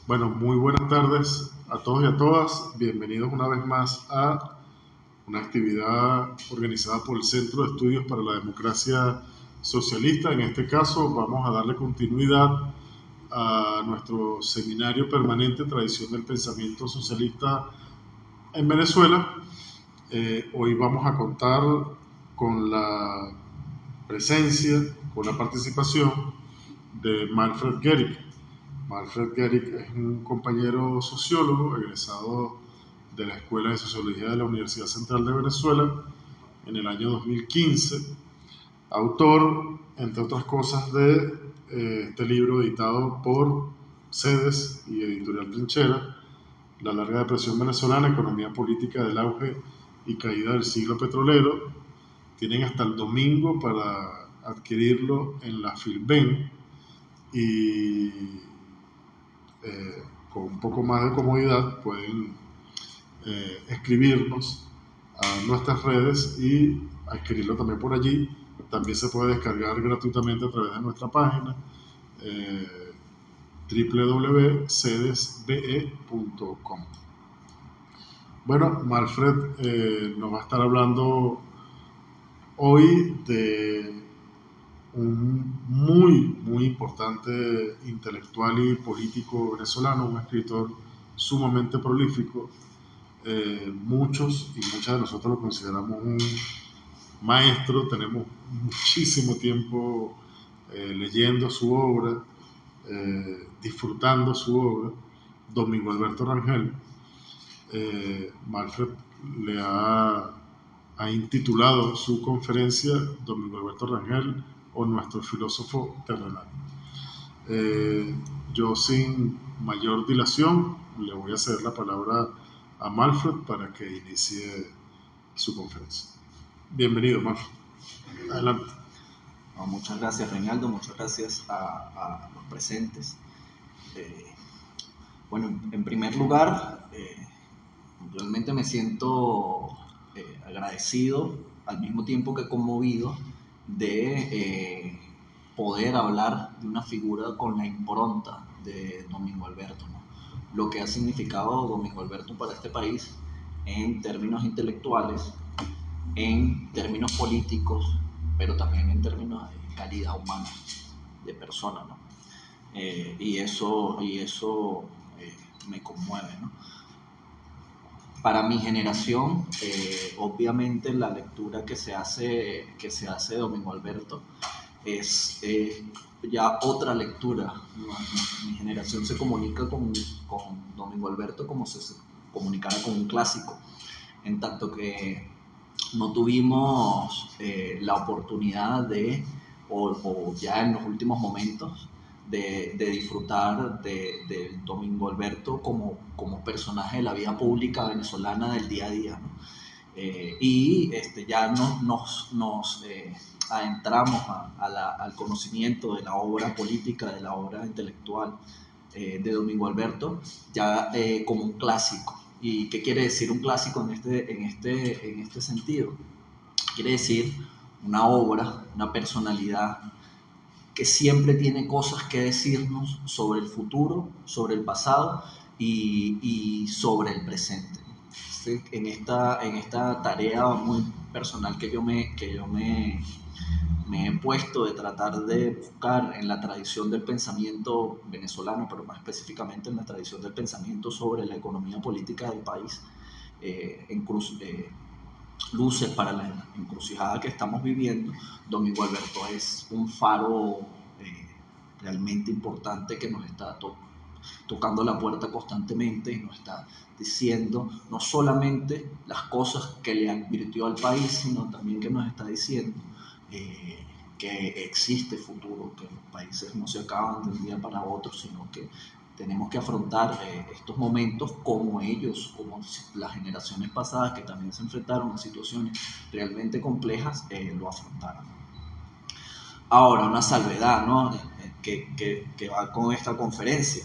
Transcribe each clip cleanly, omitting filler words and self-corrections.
Bueno, muy buenas tardes a todos y a todas. Bienvenidos una vez más a una actividad organizada por el Centro de Estudios para la Democracia Socialista. En este caso, vamos a darle continuidad a nuestro seminario permanente Tradición del Pensamiento Socialista en Venezuela. Hoy vamos a contar con la presencia, con la participación de Manfred Gehrig. Manfred Gehrig es un compañero sociólogo egresado de la Escuela de Sociología de la Universidad Central de Venezuela en el año 2015, autor, entre otras cosas, de este libro editado por Cedes y Editorial Trinchera, La larga depresión venezolana, economía política del auge y caída del siglo petrolero. Tienen hasta el domingo para adquirirlo en la Filben y con un poco más de comodidad pueden escribirnos a nuestras redes y adquirirlo también por allí. También se puede descargar gratuitamente a través de nuestra página eh, www.cedesbe.com. Bueno, Manfred nos va a estar hablando hoy de un muy importante intelectual y político venezolano, un escritor sumamente prolífico. Muchos y muchas de nosotros lo consideramos un maestro, tenemos muchísimo tiempo leyendo su obra, disfrutando su obra. Domingo Alberto Rangel, Manfred le ha intitulado su conferencia Domingo Alberto Rangel o nuestro filósofo terrenal. Eh, yo sin mayor dilación le voy a ceder la palabra a Manfred para que inicie su conferencia. Bienvenido, Manfred. Adelante. No, muchas gracias, Reinaldo, muchas gracias a los presentes. Eh, bueno, en primer lugar, realmente me siento agradecido, al mismo tiempo que conmovido, de poder hablar de una figura con la impronta de Domingo Alberto, ¿no? Lo que ha significado Domingo Alberto para este país en términos intelectuales, en términos políticos, pero también en términos de calidad humana, de persona, ¿no? Y eso me conmueve, ¿no? Para mi generación, obviamente la lectura que se hace de Domingo Alberto es ya otra lectura, ¿no? Mi generación se comunica con Domingo Alberto como si se comunicara con un clásico, en tanto que no tuvimos la oportunidad o ya en los últimos momentos, de disfrutar de Domingo Alberto como personaje de la vida pública venezolana del día a día, ¿no? Ya nos adentramos al conocimiento de la obra política, de la obra intelectual de Domingo Alberto, ya como un clásico. ¿Y qué quiere decir un clásico en este sentido? Quiere decir una obra, una personalidad que siempre tiene cosas que decirnos sobre el futuro, sobre el pasado y sobre el presente. En esta tarea muy personal que yo me he puesto de tratar de buscar en la tradición del pensamiento venezolano, pero más específicamente en la tradición del pensamiento sobre la economía política del país, luces para la encrucijada que estamos viviendo. Domingo Alberto es un faro realmente importante que nos está tocando la puerta constantemente y nos está diciendo no solamente las cosas que le advirtió al país, sino también que nos está diciendo que existe futuro, que los países no se acaban de un día para otro, sino que tenemos que afrontar estos momentos como ellos, como las generaciones pasadas que también se enfrentaron a situaciones realmente complejas, lo afrontaron. Ahora, una salvedad, ¿no? Que va con esta conferencia.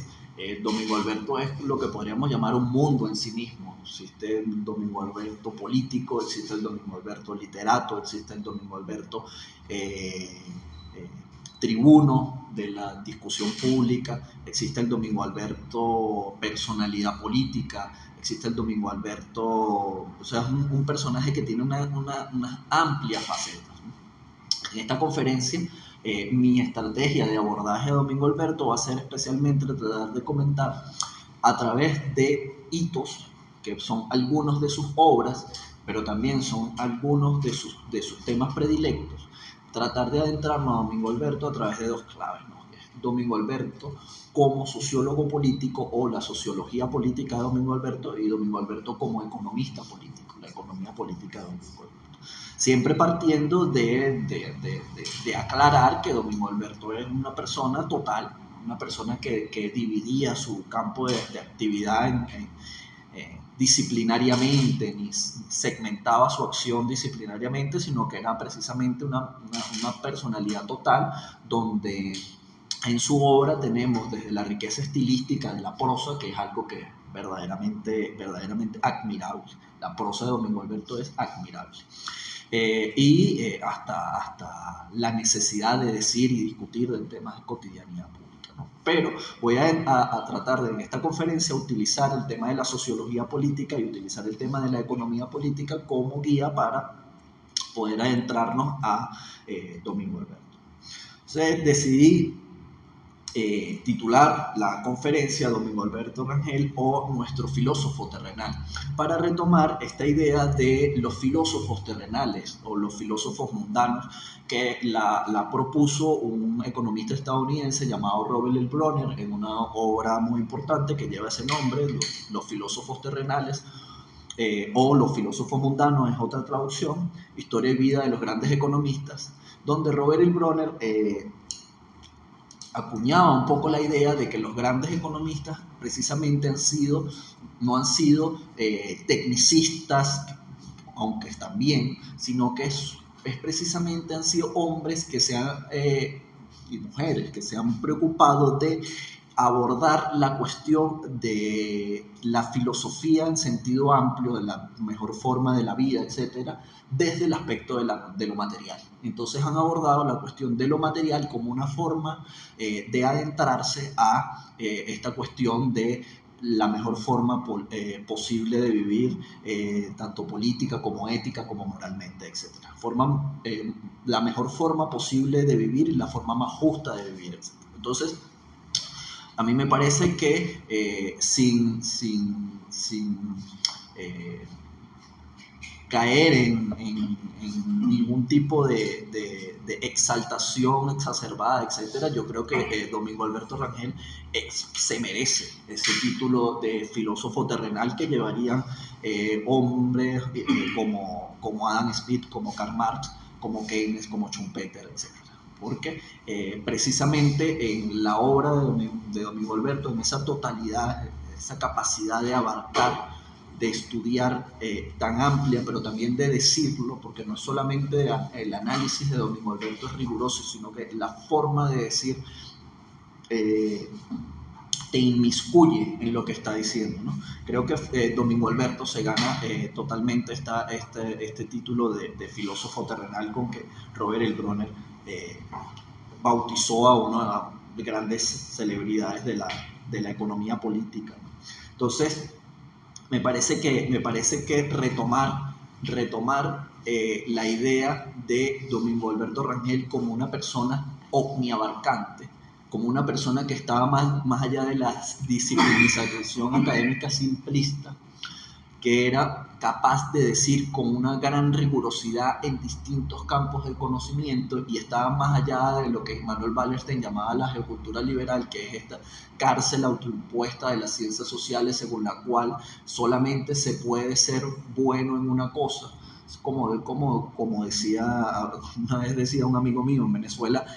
Domingo Alberto es lo que podríamos llamar un mundo en sí mismo. Existe el Domingo Alberto político, existe el Domingo Alberto literato, existe el Domingo Alberto eh, tribuno de la discusión pública, existe el Domingo Alberto personalidad política, existe el Domingo Alberto, o sea, es un personaje que tiene unas amplias facetas. En esta conferencia, mi estrategia de abordaje de Domingo Alberto va a ser especialmente tratar de comentar a través de hitos, que son algunos de sus obras, pero también son algunos de sus temas predilectos, tratar de adentrarnos a Domingo Alberto a través de dos claves, ¿no? Domingo Alberto como sociólogo político o la sociología política de Domingo Alberto y Domingo Alberto como economista político, la economía política de Domingo Alberto. Siempre partiendo de aclarar que Domingo Alberto es una persona total, una persona que dividía su campo de actividad disciplinariamente, ni segmentaba su acción disciplinariamente, sino que era precisamente una personalidad total, donde en su obra tenemos desde la riqueza estilística de la prosa, que es algo que es verdaderamente admirable. La prosa de Domingo Alberto es admirable. Hasta la necesidad de decir y discutir de temas de cotidianidad pública, ¿no? Pero voy a tratar de en esta conferencia utilizar el tema de la sociología política y utilizar el tema de la economía política como guía para poder adentrarnos a Domingo Alberto. Entonces decidí titular la conferencia Domingo Alberto Rangel o Nuestro filósofo terrenal, para retomar esta idea de los filósofos terrenales o los filósofos mundanos que la propuso un economista estadounidense llamado Robert L. Bronner en una obra muy importante que lleva ese nombre, Los filósofos terrenales, o Los filósofos mundanos es otra traducción, Historia y vida de los grandes economistas, donde Robert L. Bronner acuñaba un poco la idea de que los grandes economistas precisamente no han sido tecnicistas, aunque están bien, sino que es precisamente han sido hombres que y mujeres que se han preocupado de abordar la cuestión de la filosofía en sentido amplio, de la mejor forma de la vida, etcétera, desde el aspecto de lo material. Entonces han abordado la cuestión de lo material como una forma de adentrarse a esta cuestión de la mejor forma posible de vivir, tanto política como ética, como moralmente, etc. La mejor forma posible de vivir y la forma más justa de vivir, etc. Entonces, a mí me parece que sin caer en ningún tipo de exaltación exacerbada, etcétera, yo creo que Domingo Alberto Rangel se merece ese título de filósofo terrenal que llevarían hombres como Adam Smith, como Karl Marx, como Keynes, como Schumpeter, etcétera. Porque precisamente en la obra de Domingo Alberto, en esa totalidad, esa capacidad de abarcar, de estudiar tan amplia, pero también de decirlo, porque no es solamente el análisis de Domingo Alberto es riguroso, sino que la forma de decir te inmiscuye en lo que está diciendo, ¿no? Creo que Domingo Alberto se gana totalmente este título de filósofo terrenal con que Robert L. Bronner bautizó a una de las grandes celebridades de la economía política, ¿no? Entonces, me parece que retomar la idea de Domingo Alberto Rangel como una persona omniabarcante, como una persona que estaba más allá de la disciplinización académica simplista, que era capaz de decir con una gran rigurosidad en distintos campos del conocimiento y estaba más allá de lo que Manuel Wallerstein llamaba la geocultura liberal, que es esta cárcel autoimpuesta de las ciencias sociales según la cual solamente se puede ser bueno en una cosa. Como decía, una vez decía un amigo mío en Venezuela,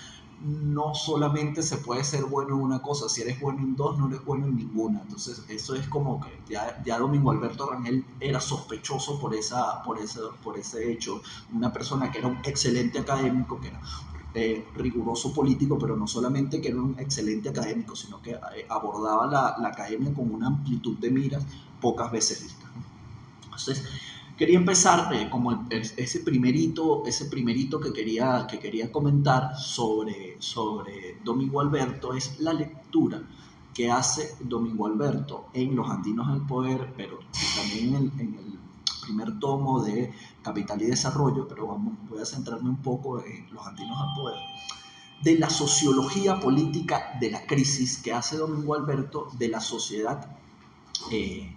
no solamente se puede ser bueno en una cosa, si eres bueno en dos, no eres bueno en ninguna. Entonces, eso es como que ya Domingo Alberto Rangel era sospechoso por ese hecho. Una persona que era un excelente académico, que era riguroso político, pero no solamente que era un excelente académico, sino que abordaba la academia con una amplitud de miras pocas veces vistas. Entonces, Quería empezar como ese primerito que quería comentar sobre Domingo Alberto es la lectura que hace Domingo Alberto en Los Andinos del Poder, pero también en el primer tomo de Capital y Desarrollo, pero voy a centrarme un poco en Los Andinos del Poder, de la sociología política de la crisis que hace Domingo Alberto de la sociedad eh,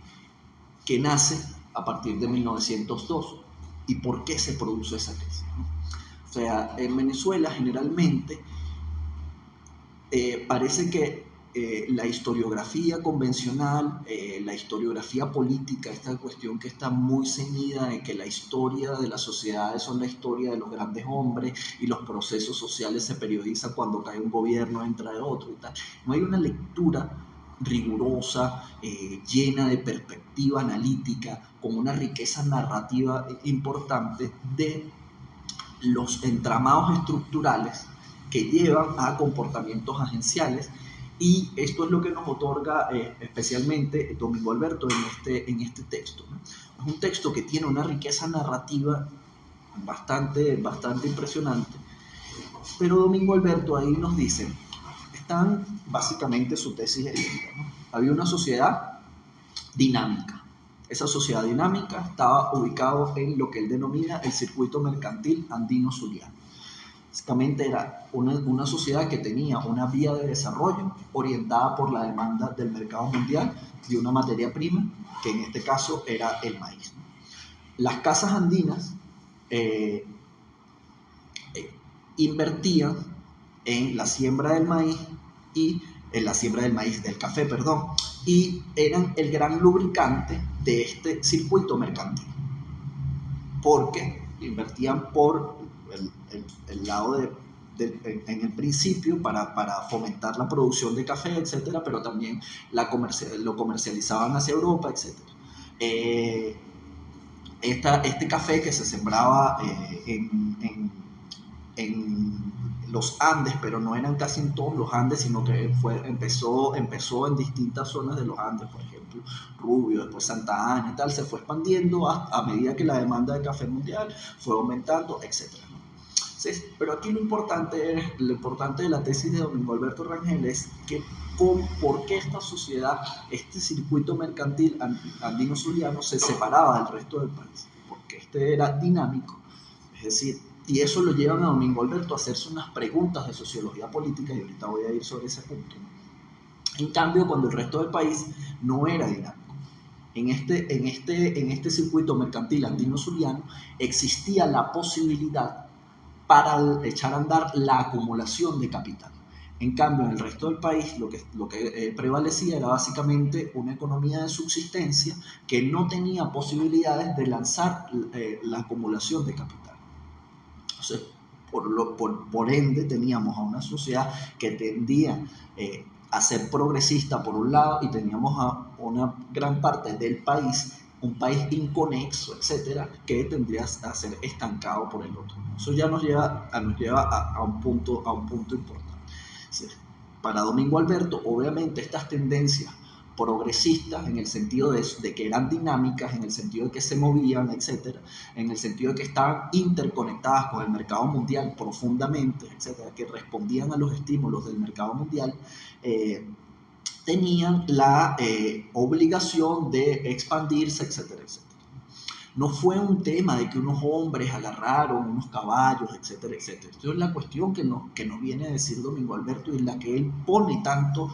que nace a partir de 1902 y por qué se produce esa crisis. O sea, en Venezuela generalmente parece que la historiografía convencional, la historiografía política, esta cuestión que está muy ceñida en que la historia de las sociedades son la historia de los grandes hombres y los procesos sociales se periodizan cuando cae un gobierno, entra otro y tal. No hay una lectura rigurosa, llena de perspectiva analítica, con una riqueza narrativa importante de los entramados estructurales que llevan a comportamientos agenciales, y esto es lo que nos otorga especialmente Domingo Alberto en este texto, ¿no? Es un texto que tiene una riqueza narrativa bastante impresionante, pero Domingo Alberto ahí nos dice, están básicamente su tesis de vida, ¿no? Había una sociedad dinámica. Esa sociedad dinámica estaba ubicada en lo que él denomina el circuito mercantil andino-zuliano. Básicamente era una sociedad que tenía una vía de desarrollo orientada por la demanda del mercado mundial de una materia prima, que en este caso era el maíz. Las casas andinas eh, invertían en la siembra del maíz y en la siembra del maíz, del café, perdón, y eran el gran lubricante de este circuito mercantil, porque invertían por el lado en el principio para fomentar la producción de café, etcétera, pero también lo comercializaban hacia Europa, etcétera. Eh, este café que se sembraba en los Andes, pero no eran casi en todos los Andes, sino que empezó en distintas zonas de los Andes, por ejemplo, Rubio, después Santa Ana y tal, se fue expandiendo a medida que la demanda de café mundial fue aumentando, etc. Sí, pero aquí lo importante de la tesis de Domingo Alberto Rangel es que por qué esta sociedad, este circuito mercantil andino-zuliano se separaba del resto del país, porque este era dinámico, es decir, y eso lo llevan a Domingo Alberto a hacerse unas preguntas de sociología política, y ahorita voy a ir sobre ese punto. En cambio, cuando el resto del país no era dinámico, en este circuito mercantil andino-zuliano existía la posibilidad para echar a andar la acumulación de capital. En cambio, en el resto del país lo que prevalecía era básicamente una economía de subsistencia que no tenía posibilidades de lanzar la acumulación de capital. Entonces, por ende, teníamos a una sociedad que tendía a ser progresista por un lado, y teníamos a una gran parte del país, un país inconexo, etcétera, que tendría a ser estancado por el otro. Eso ya nos lleva a un punto importante. Sí. Para Domingo Alberto, obviamente, estas tendencias progresistas en el sentido de que eran dinámicas, en el sentido de que se movían, etcétera, en el sentido de que estaban interconectadas con el mercado mundial profundamente, etcétera, que respondían a los estímulos del mercado mundial, tenían la obligación de expandirse, etcétera, etcétera. No fue un tema de que unos hombres agarraron unos caballos, etcétera, etcétera. Esto es la cuestión que nos viene a decir Domingo Alberto, y en la que él pone tanto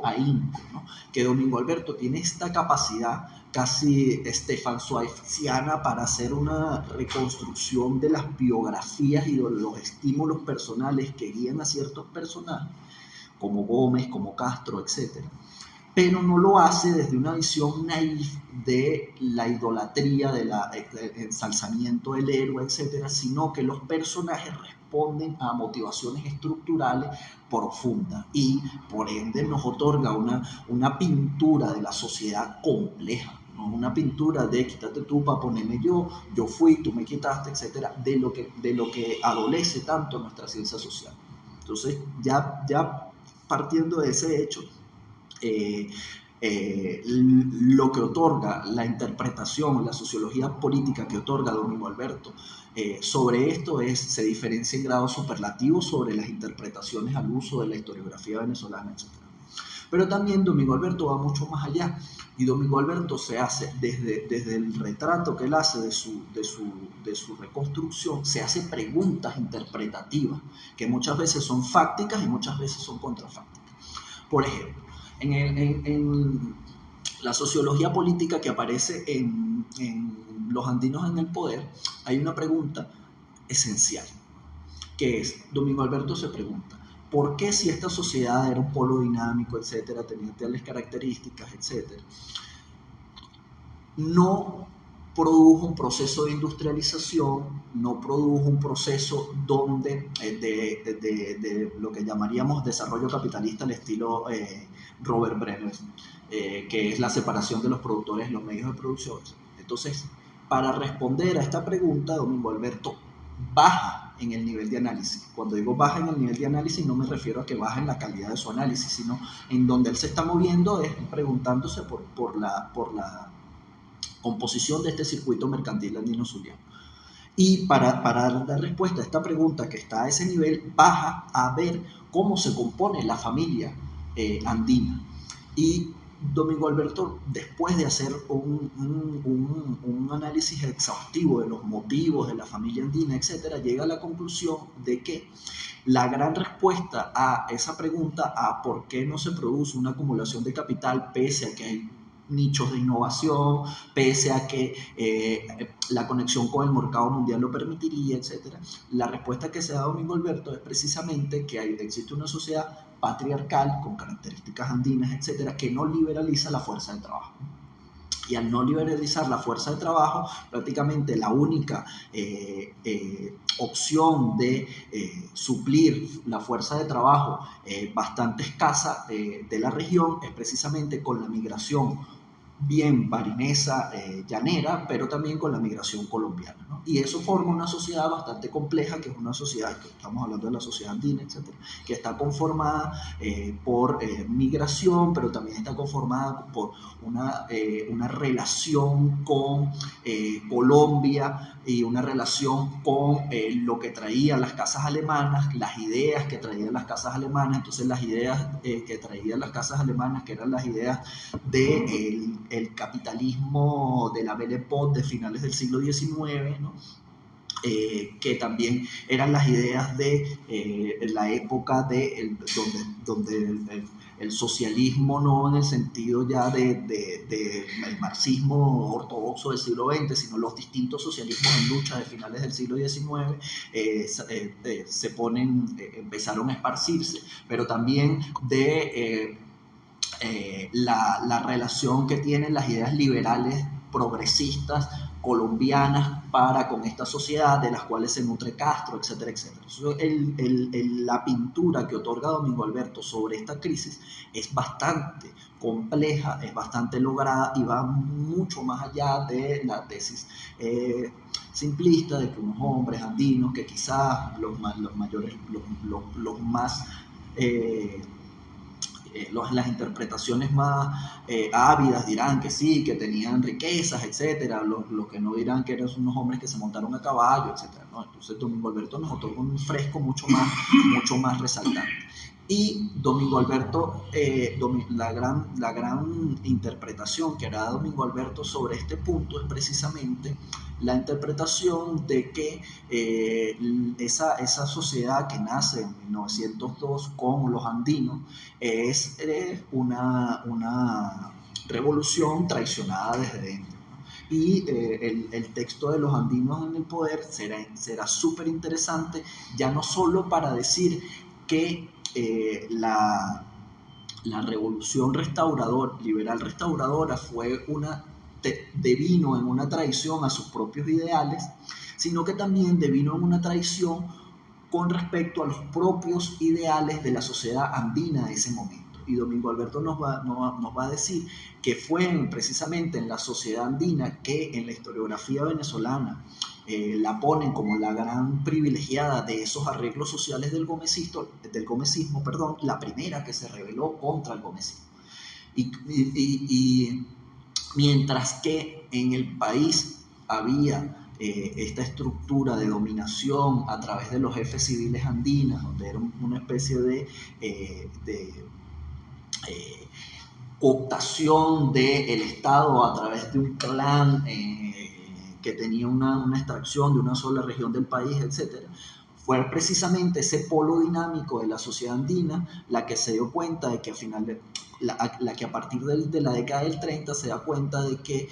ahínco, ¿no? Que Domingo Alberto tiene esta capacidad casi Stefan Zweigsiana para hacer una reconstrucción de las biografías y de los estímulos personales que guían a ciertos personajes, como Gómez, como Castro, etcétera, pero no lo hace desde una visión naif de la idolatría, del ensalzamiento del héroe, etcétera, sino que los personajes responden a motivaciones estructurales profundas y por ende nos otorga una pintura de la sociedad compleja, no una pintura de quítate tú para ponerme yo fui, tú me quitaste, etcétera, de lo que adolece tanto nuestra ciencia social. Entonces, ya partiendo de ese hecho, eh, lo que otorga la interpretación, la sociología política que otorga Domingo Alberto sobre esto se diferencia en grado superlativo sobre las interpretaciones al uso de la historiografía venezolana, etc. Pero también Domingo Alberto va mucho más allá, y Domingo Alberto se hace, desde el retrato que él hace de su reconstrucción, se hace preguntas interpretativas, que muchas veces son fácticas y muchas veces son contrafácticas. Por ejemplo, en la sociología política que aparece en Los andinos en el poder, hay una pregunta esencial, que es, Domingo Alberto se pregunta, ¿por qué si esta sociedad era un polo dinámico, etcétera, tenía tales características, etcétera, no produjo un proceso de industrialización, no produjo un proceso donde de lo que llamaríamos desarrollo capitalista al estilo Robert Brenner, que es la separación de los productores de los medios de producción? Entonces, para responder a esta pregunta, Domingo Alberto baja en el nivel de análisis. Cuando digo baja en el nivel de análisis, no me refiero a que baja en la calidad de su análisis, sino en donde él se está moviendo es preguntándose por la composición de este circuito mercantil andino zuliano. Y para dar respuesta a esta pregunta que está a ese nivel, baja a ver cómo se compone la familia andina. Y Domingo Alberto, después de hacer un análisis exhaustivo de los motivos de la familia andina, etcétera, llega a la conclusión de que la gran respuesta a esa pregunta, a por qué no se produce una acumulación de capital pese a que hay nichos de innovación, pese a que la conexión con el mercado mundial lo permitiría, etcétera, la respuesta que se da a Domingo Alberto es precisamente que existe una sociedad patriarcal con características andinas, etcétera, que no liberaliza la fuerza de trabajo. Y al no liberalizar la fuerza de trabajo, prácticamente la única opción de suplir la fuerza de trabajo bastante escasa de la región es precisamente con la migración bien barinesa, llanera, pero también con la migración colombiana, ¿no? Y eso forma una sociedad bastante compleja, que es una sociedad, que estamos hablando de la sociedad andina, etcétera, que está conformada por migración, pero también está conformada por una relación con Colombia y una relación con lo que traían las casas alemanas, las ideas que traían las casas alemanas. Entonces las ideas que traían las casas alemanas, que eran las ideas del el capitalismo de la Belle Époque de finales del siglo XIX, ¿no? Que también eran las ideas de la época donde el socialismo, no en el sentido ya el marxismo ortodoxo del siglo XX, sino los distintos socialismos en lucha de finales del siglo XIX empezaron a esparcirse, pero también de la relación que tienen las ideas liberales progresistas colombianas para con esta sociedad, de las cuales se nutre Castro, etcétera, etcétera. La pintura que otorga Domingo Alberto sobre esta crisis es bastante compleja, es bastante lograda y va mucho más allá de la tesis simplista de que unos hombres andinos, que quizás los mayores, los más las interpretaciones más ávidas dirán que sí, que tenían riquezas, etcétera. Los que no dirán que eran unos hombres que se montaron a caballo, etcétera, ¿no? Entonces Domingo Alberto nos otorga un fresco mucho más resaltante. Y Domingo Alberto, la gran interpretación que hará Domingo Alberto sobre este punto es precisamente la interpretación de que esa sociedad que nace en 1902 con los andinos es una revolución traicionada desde dentro. Y el texto de los andinos en el poder será súper interesante, ya no solo para decir que la revolución liberal restauradora fue devino en una traición a sus propios ideales, sino que también devino en una traición con respecto a los propios ideales de la sociedad andina de ese momento. Y Domingo Alberto nos va a decir que fue precisamente en la sociedad andina que en la historiografía venezolana la ponen como la gran privilegiada de esos arreglos sociales del gomecismo, la primera que se rebeló contra el gomecismo. Y mientras que en el país había esta estructura de dominación a través de los jefes civiles andinos, donde era una especie de cooptación del Estado a través de un clan que tenía una extracción de una sola región del país, etc. Fue precisamente ese polo dinámico de la sociedad andina la que se dio cuenta de que a final de, la que a partir de la década del 30 se da cuenta de que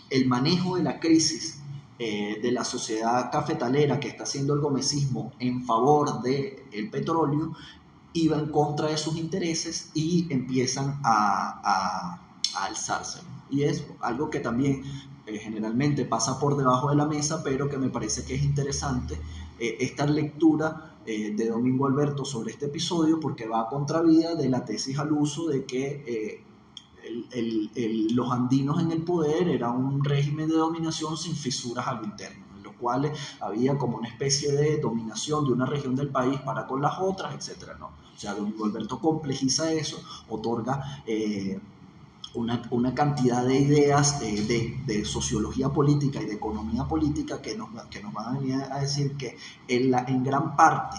el manejo de la crisis de la sociedad cafetalera que está haciendo el gomecismo en favor del petróleo iba en contra de sus intereses y empiezan a alzarse. Y es algo que también generalmente pasa por debajo de la mesa, pero que me parece que es interesante esta lectura de Domingo Alberto sobre este episodio, porque va a contravía de la tesis al uso de que los andinos en el poder era un régimen de dominación sin fisuras a lo interno, en los cuales había como una especie de dominación de una región del país para con las otras, etcétera, ¿no? O sea, Domingo Alberto complejiza eso, otorga una cantidad de ideas de sociología política y de economía política que nos van a venir a decir que en gran parte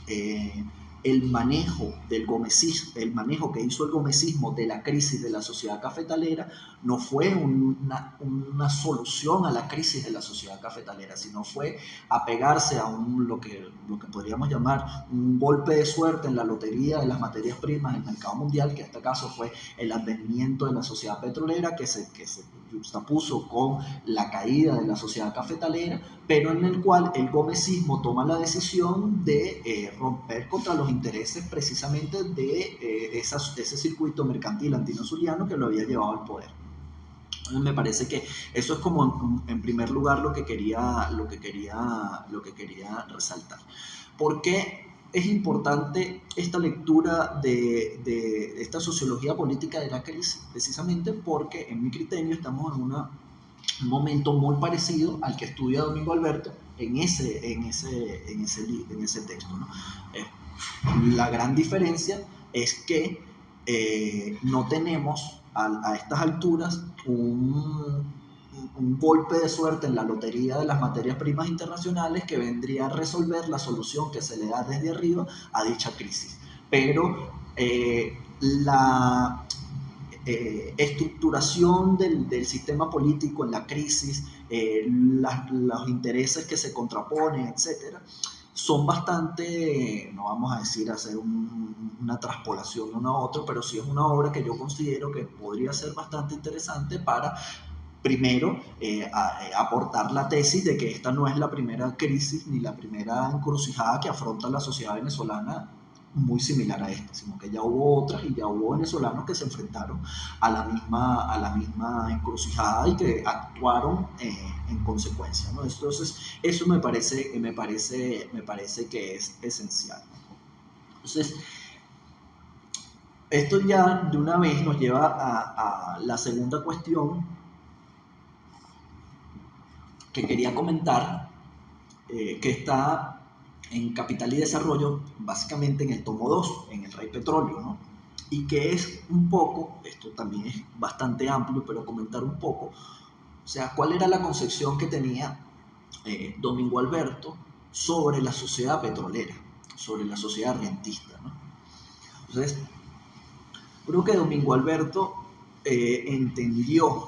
eh, el manejo del gomecismo, el manejo que hizo el gomecismo de la crisis de la sociedad cafetalera no fue una solución a la crisis de la sociedad cafetalera, sino fue apegarse a lo que podríamos llamar un golpe de suerte en la lotería de las materias primas del mercado mundial, que en este caso fue el advenimiento de la sociedad petrolera que se juxtapuso con la caída de la sociedad cafetalera, pero en el cual el gomecismo toma la decisión de romper contra los intereses precisamente de ese circuito mercantil andino-zuliano que lo había llevado al poder. Entonces me parece que eso es como en primer lugar lo que quería resaltar. ¿Por qué es importante esta lectura de esta sociología política de la crisis? Precisamente porque en mi criterio estamos en un momento muy parecido al que estudia Domingo Alberto en ese texto, ¿no? La gran diferencia es que no tenemos a estas alturas un golpe de suerte en la lotería de las materias primas internacionales que vendría a resolver la solución que se le da desde arriba a dicha crisis. Pero la estructuración del sistema político en la crisis, los intereses que se contraponen, etcétera, son bastante, no vamos a decir hacer una traspolación de uno a otro, pero sí es una obra que yo considero que podría ser bastante interesante para, primero, aportar la tesis de que esta no es la primera crisis ni la primera encrucijada que afronta la sociedad venezolana muy similar a esta, sino que ya hubo otras y ya hubo venezolanos que se enfrentaron a la misma encrucijada y que actuaron en consecuencia, ¿no? Entonces, eso me parece que es esencial. Entonces, esto ya de una vez nos lleva a la segunda cuestión que quería comentar, que está en Capital y Desarrollo, básicamente en el tomo 2 en el Rey Petróleo, ¿no? Y que es un poco, esto también es bastante amplio, pero comentar un poco, o sea, cuál era la concepción que tenía Domingo Alberto sobre la sociedad petrolera, sobre la sociedad rentista, ¿no? Entonces, creo que Domingo Alberto entendió,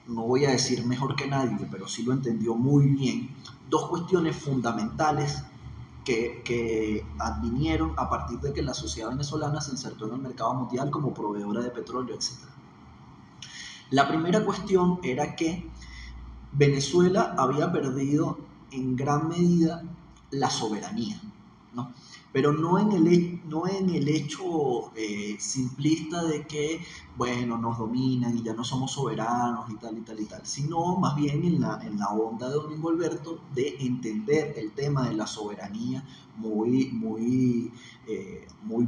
no voy a decir mejor que nadie, pero sí lo entendió muy bien, dos cuestiones fundamentales que advinieron a partir de que la sociedad venezolana se insertó en el mercado mundial como proveedora de petróleo, etc. La primera cuestión era que Venezuela había perdido en gran medida la soberanía, ¿no? Pero no en el hecho simplista de que, bueno, nos dominan y ya no somos soberanos y tal y tal y tal, sino más bien en la onda de Domingo Alberto de entender el tema de la soberanía muy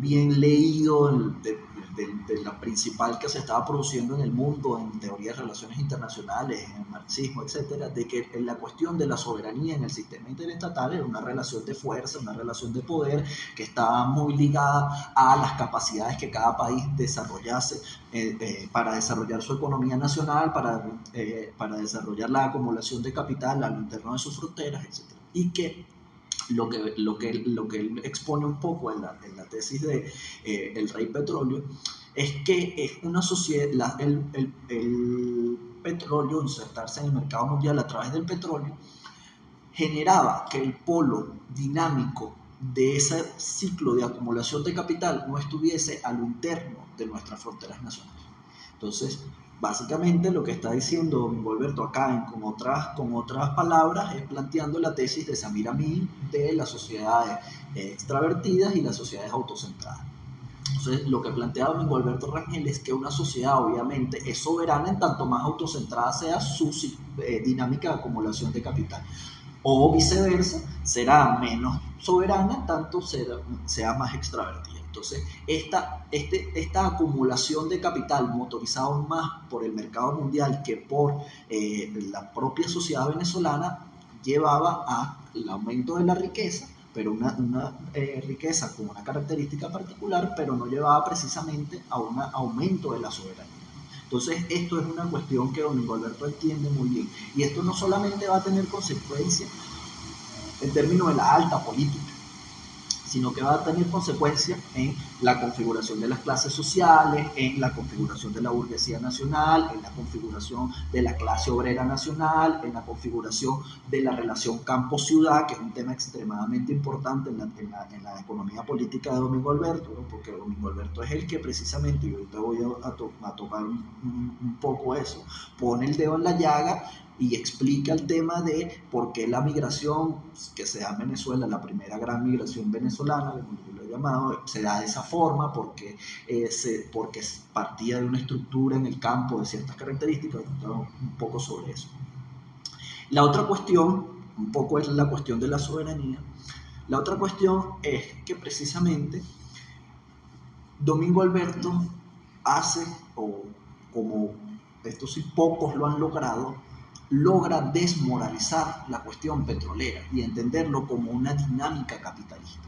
bien leído de la principal que se estaba produciendo en el mundo en teoría de relaciones internacionales, en el marxismo, etcétera, de que la cuestión de la soberanía en el sistema interestatal era una relación de fuerza, una relación de poder, que estaba muy ligada a las capacidades que cada país desarrollase para desarrollar su economía nacional, para desarrollar la acumulación de capital a lo interno de sus fronteras, etc. Y que lo que él expone un poco en la tesis de El Rey Petróleo es que es una sociedad, el petróleo, insertarse en el mercado mundial a través del petróleo, generaba que el polo dinámico de ese ciclo de acumulación de capital no estuviese a lo interno de nuestras fronteras nacionales. Entonces, básicamente lo que está diciendo Domingo Alberto acá, con otras palabras, es planteando la tesis de Samir Amin de las sociedades extravertidas y las sociedades autocentradas. Entonces, lo que plantea Domingo Alberto Rangel es que una sociedad obviamente es soberana en tanto más autocentrada sea su dinámica de acumulación de capital, o viceversa, será menos soberana tanto sea más extravertida. Entonces, esta acumulación de capital motorizada aún más por el mercado mundial que por la propia sociedad venezolana llevaba al aumento de la riqueza, pero una riqueza con una característica particular, pero no llevaba precisamente a un aumento de la soberanía. Entonces, esto es una cuestión que Domingo Alberto entiende muy bien. Y esto no solamente va a tener consecuencias en términos de la alta política, sino que va a tener consecuencias en la configuración de las clases sociales, en la configuración de la burguesía nacional, en la configuración de la clase obrera nacional, en la configuración de la relación campo-ciudad, que es un tema extremadamente importante en la economía política de Domingo Alberto, ¿no? Porque Domingo Alberto es el que precisamente, y ahorita voy a tocar un poco eso, pone el dedo en la llaga y explica el tema de por qué la migración que se da en Venezuela, la primera gran migración venezolana, como yo lo he llamado, se da de esa forma, porque partía de una estructura en el campo de ciertas características, un poco sobre eso. La otra cuestión, un poco es la cuestión de la soberanía. La otra cuestión es que precisamente Domingo Alberto hace, o como estos sí pocos lo han logrado, logra desmoralizar la cuestión petrolera y entenderlo como una dinámica capitalista.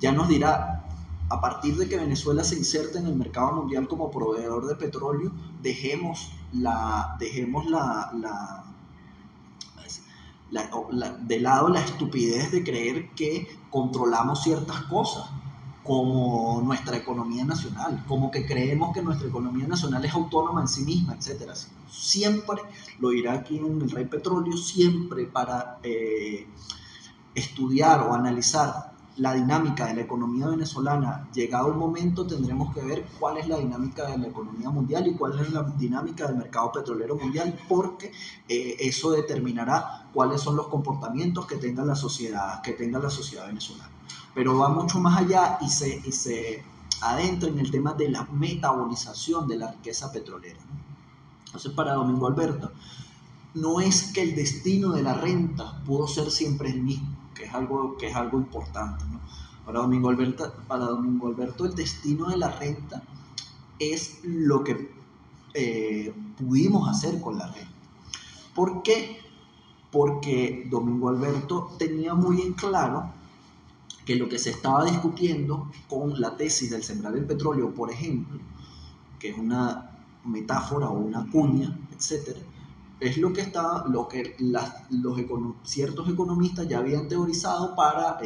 Ya nos dirá, a partir de que Venezuela se inserta en el mercado mundial como proveedor de petróleo, dejemos de lado la estupidez de creer que controlamos ciertas cosas, como nuestra economía nacional, como que creemos que nuestra economía nacional es autónoma en sí misma, etc. Siempre, lo dirá aquí en El Rey Petróleo, siempre para estudiar o analizar la dinámica de la economía venezolana, llegado el momento tendremos que ver cuál es la dinámica de la economía mundial y cuál es la dinámica del mercado petrolero mundial, porque eso determinará cuáles son los comportamientos que tenga la sociedad venezolana. Pero va mucho más allá y se adentra en el tema de la metabolización de la riqueza petrolera, ¿no? Entonces, para Domingo Alberto, no es que el destino de la renta pudo ser siempre el mismo, que es algo importante, ¿no? Para Domingo Alberto, el destino de la renta es lo que pudimos hacer con la renta. ¿Por qué? Porque Domingo Alberto tenía muy en claro que lo que se estaba discutiendo con la tesis del sembrar el petróleo, por ejemplo, que es una metáfora o una cuña, etcétera, es lo que ciertos economistas ya habían teorizado para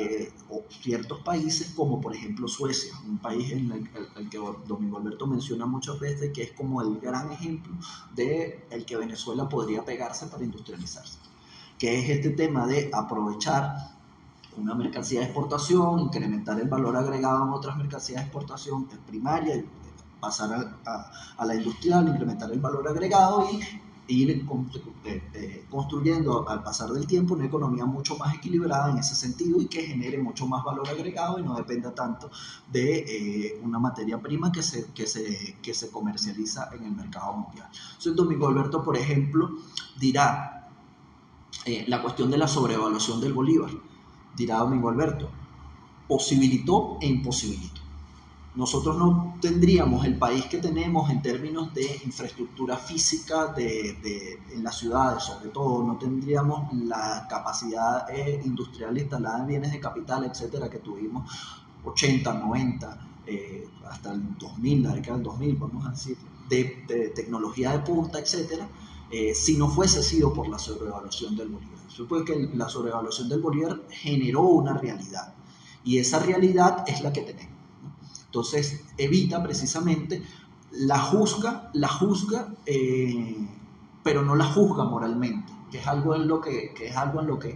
ciertos países, como por ejemplo Suecia, un país en el que Domingo Alberto menciona muchas veces, que es como el gran ejemplo de el que Venezuela podría pegarse para industrializarse, que es este tema de aprovechar una mercancía de exportación, incrementar el valor agregado en otras mercancías de exportación primaria, y pasar a la industrial, incrementar el valor agregado y ir construyendo al pasar del tiempo una economía mucho más equilibrada en ese sentido y que genere mucho más valor agregado y no dependa tanto de una materia prima que se comercializa en el mercado mundial. Entonces, Domingo Alberto, por ejemplo, dirá la cuestión de la sobrevaluación del bolívar. Dirá Domingo Alberto, posibilitó e imposibilitó. nosotros no tendríamos el país que tenemos en términos de infraestructura física en las ciudades, sobre todo, no tendríamos la capacidad industrial instalada en bienes de capital, etcétera, que tuvimos 80, 90, hasta el 2000, la década del 2000, vamos a decir, de tecnología de punta, etcétera, si no fuese sido por la sobrevaluación del bolívar. Supongo que la sobrevaluación del bolívar generó una realidad y esa realidad es la que tenemos. Entonces evita precisamente la juzga, pero no la juzga moralmente, que es algo en lo que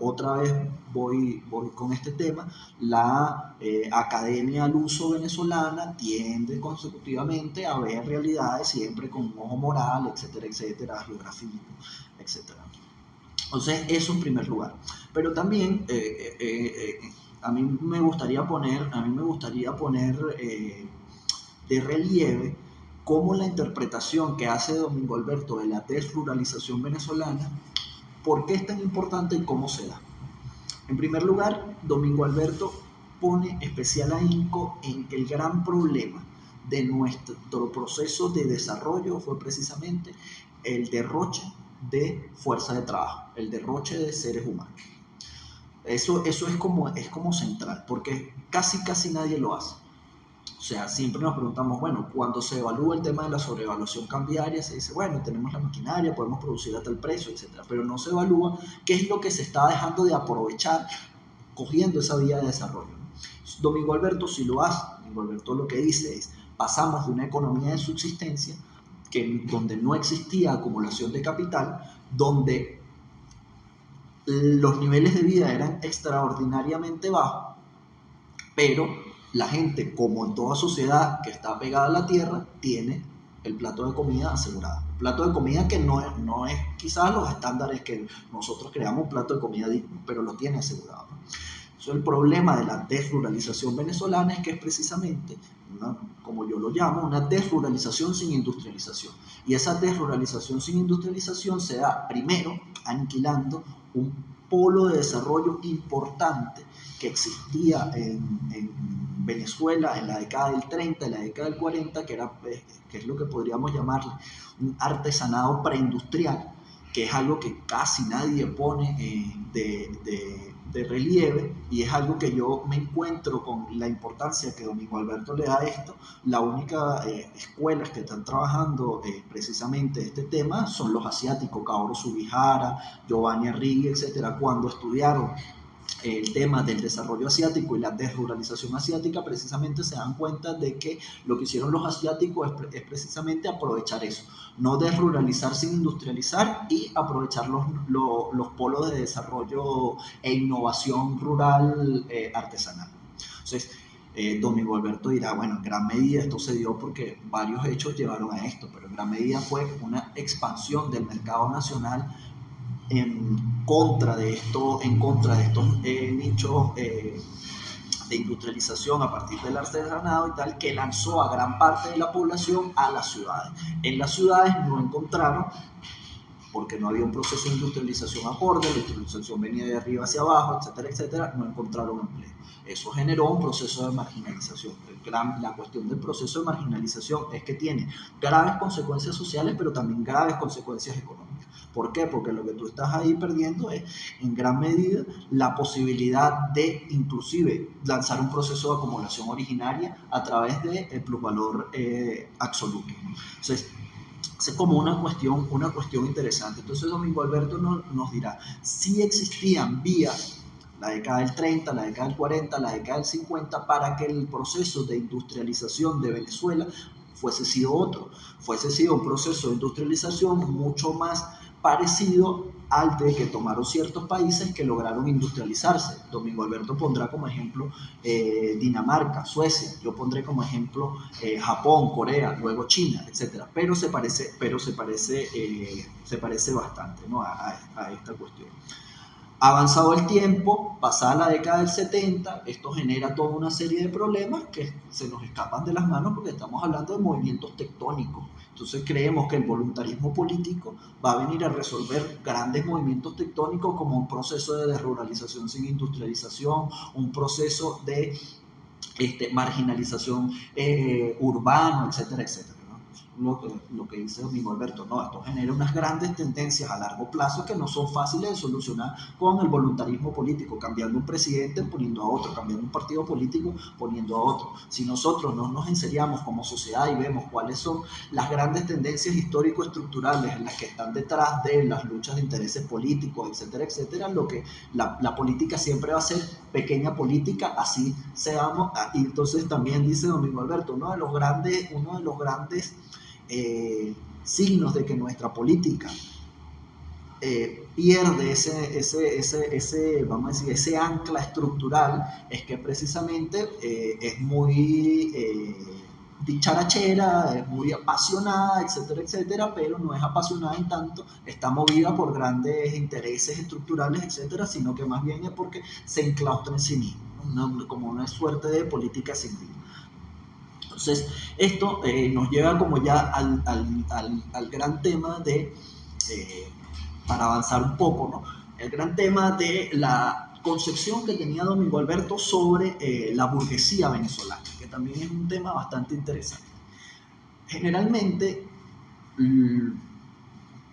otra vez voy con este tema. La Academia Luso venezolana tiende consecutivamente a ver realidades siempre con un ojo moral, etcétera, etcétera, geográfico, etcétera. Entonces, eso en primer lugar. Pero también a mí me gustaría poner de relieve cómo la interpretación que hace Domingo Alberto de la desruralización venezolana, por qué es tan importante y cómo se da. En primer lugar, Domingo Alberto pone especial ahínco en que el gran problema de nuestro proceso de desarrollo fue precisamente el derroche de fuerza de trabajo, el derroche de seres humanos. Eso es como central, porque casi nadie lo hace. O sea, siempre nos preguntamos, bueno, cuando se evalúa el tema de la sobrevaluación cambiaria, se dice, bueno, tenemos la maquinaria, podemos producir a tal precio, etcétera, pero no se evalúa qué es lo que se está dejando de aprovechar cogiendo esa vía de desarrollo. Domingo Alberto sí lo hace. Domingo Alberto lo que dice es, pasamos de una economía de subsistencia donde no existía acumulación de capital, donde los niveles de vida eran extraordinariamente bajos, pero la gente, como en toda sociedad que está pegada a la tierra, tiene el plato de comida asegurado. Un plato de comida que no es quizás los estándares que nosotros creamos, un plato de comida digno, pero lo tiene asegurado. Eso, el problema de la desruralización venezolana es que es precisamente, como yo lo llamo, una desruralización sin industrialización. Y esa desruralización sin industrialización se da primero aniquilando un polo de desarrollo importante que existía en Venezuela en la década del 30, en la década del 40, que es lo que podríamos llamarle un artesanado preindustrial, que es algo que casi nadie pone de relieve, y es algo que yo me encuentro con la importancia que Domingo Alberto le da a esto. La única escuelas que están trabajando precisamente este tema son los asiáticos, Kaoru Sugihara, Giovanni Arrighi, etcétera. Cuando estudiaron el tema del desarrollo asiático y la desruralización asiática, precisamente se dan cuenta de que lo que hicieron los asiáticos es precisamente aprovechar eso, no desruralizar sin industrializar y aprovechar los polos de desarrollo e innovación rural artesanal. Entonces, Domingo Alberto dirá, bueno, en gran medida esto se dio porque varios hechos llevaron a esto, pero en gran medida fue una expansión del mercado nacional en contra de estos nichos de industrialización a partir del artesanado y tal, que lanzó a gran parte de la población a las ciudades. En las ciudades no encontraron, porque no había un proceso de industrialización acorde, la industrialización venía de arriba hacia abajo, etcétera, etcétera, no encontraron empleo. Eso generó un proceso de marginalización. La cuestión del proceso de marginalización es que tiene graves consecuencias sociales, pero también graves consecuencias económicas. ¿Por qué? Porque lo que tú estás ahí perdiendo es, en gran medida, la posibilidad de, inclusive, lanzar un proceso de acumulación originaria a través del plusvalor absoluto. Entonces, es como una cuestión interesante. Entonces Domingo Alberto nos dirá, si existían vías, la década del 30, la década del 40, la década del 50, para que el proceso de industrialización de Venezuela fuese sido un proceso de industrialización mucho más parecido al de que tomaron ciertos países que lograron industrializarse. Domingo Alberto pondrá como ejemplo Dinamarca, Suecia, yo pondré como ejemplo Japón, Corea, luego China, etcétera. Pero se parece bastante, ¿no? a esta cuestión. Avanzado el tiempo, pasada la década del 70, esto genera toda una serie de problemas que se nos escapan de las manos porque estamos hablando de movimientos tectónicos. Entonces creemos que el voluntarismo político va a venir a resolver grandes movimientos tectónicos como un proceso de desruralización sin industrialización, un proceso de marginalización urbana, etcétera, etcétera. Lo que dice Domingo Alberto, no, esto genera unas grandes tendencias a largo plazo que no son fáciles de solucionar con el voluntarismo político, cambiando un presidente poniendo a otro, cambiando un partido político poniendo a otro. Si nosotros no nos enseriamos como sociedad y vemos cuáles son las grandes tendencias histórico-estructurales en las que están detrás de las luchas de intereses políticos, etcétera, etcétera, lo que la política siempre va a ser pequeña política, así seamos. Y entonces también dice Domingo Alberto, uno de los grandes signos de que nuestra política pierde vamos a decir, ese ancla estructural, es que precisamente es muy dicharachera, es muy apasionada, etcétera, etcétera, pero no es apasionada en tanto, está movida por grandes intereses estructurales, etcétera, sino que más bien es porque se enclaustra en sí mismo, como una suerte de política sin vida. Entonces, esto nos lleva como ya al gran tema de, para avanzar un poco, ¿no? El gran tema de la concepción que tenía Domingo Alberto sobre la burguesía venezolana, que también es un tema bastante interesante. Generalmente,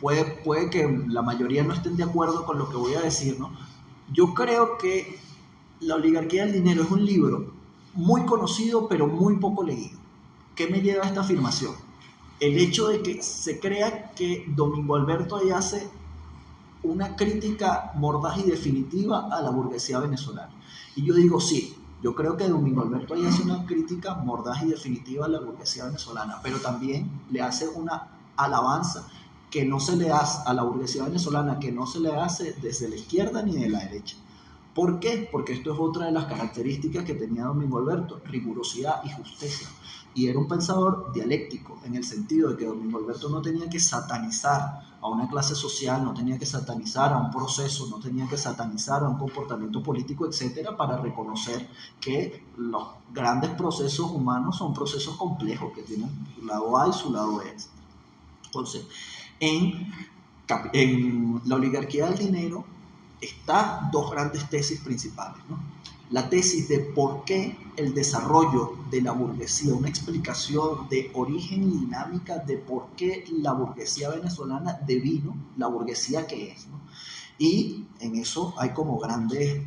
puede que la mayoría no estén de acuerdo con lo que voy a decir, ¿no? Yo creo que La oligarquía del dinero es un libro muy conocido, pero muy poco leído. ¿Qué me lleva a esta afirmación? El hecho de que se crea que Domingo Alberto ahí hace una crítica mordaz y definitiva a la burguesía venezolana. Y yo digo, sí, yo creo que Domingo Alberto ahí hace una crítica mordaz y definitiva a la burguesía venezolana, pero también le hace una alabanza que no se le hace a la burguesía venezolana, que no se le hace desde la izquierda ni de la derecha. ¿Por qué? Porque esto es otra de las características que tenía Domingo Alberto, rigurosidad y justicia. Y era un pensador dialéctico, en el sentido de que Domingo Alberto no tenía que satanizar a una clase social, no tenía que satanizar a un proceso, no tenía que satanizar a un comportamiento político, etcétera, para reconocer que los grandes procesos humanos son procesos complejos, que tienen su lado A y su lado B. Entonces, en la oligarquía del dinero están dos grandes tesis principales, ¿no? La tesis de por qué el desarrollo de la burguesía, una explicación de origen y dinámica de por qué la burguesía venezolana devino la burguesía que es, ¿no? Y en eso hay como grandes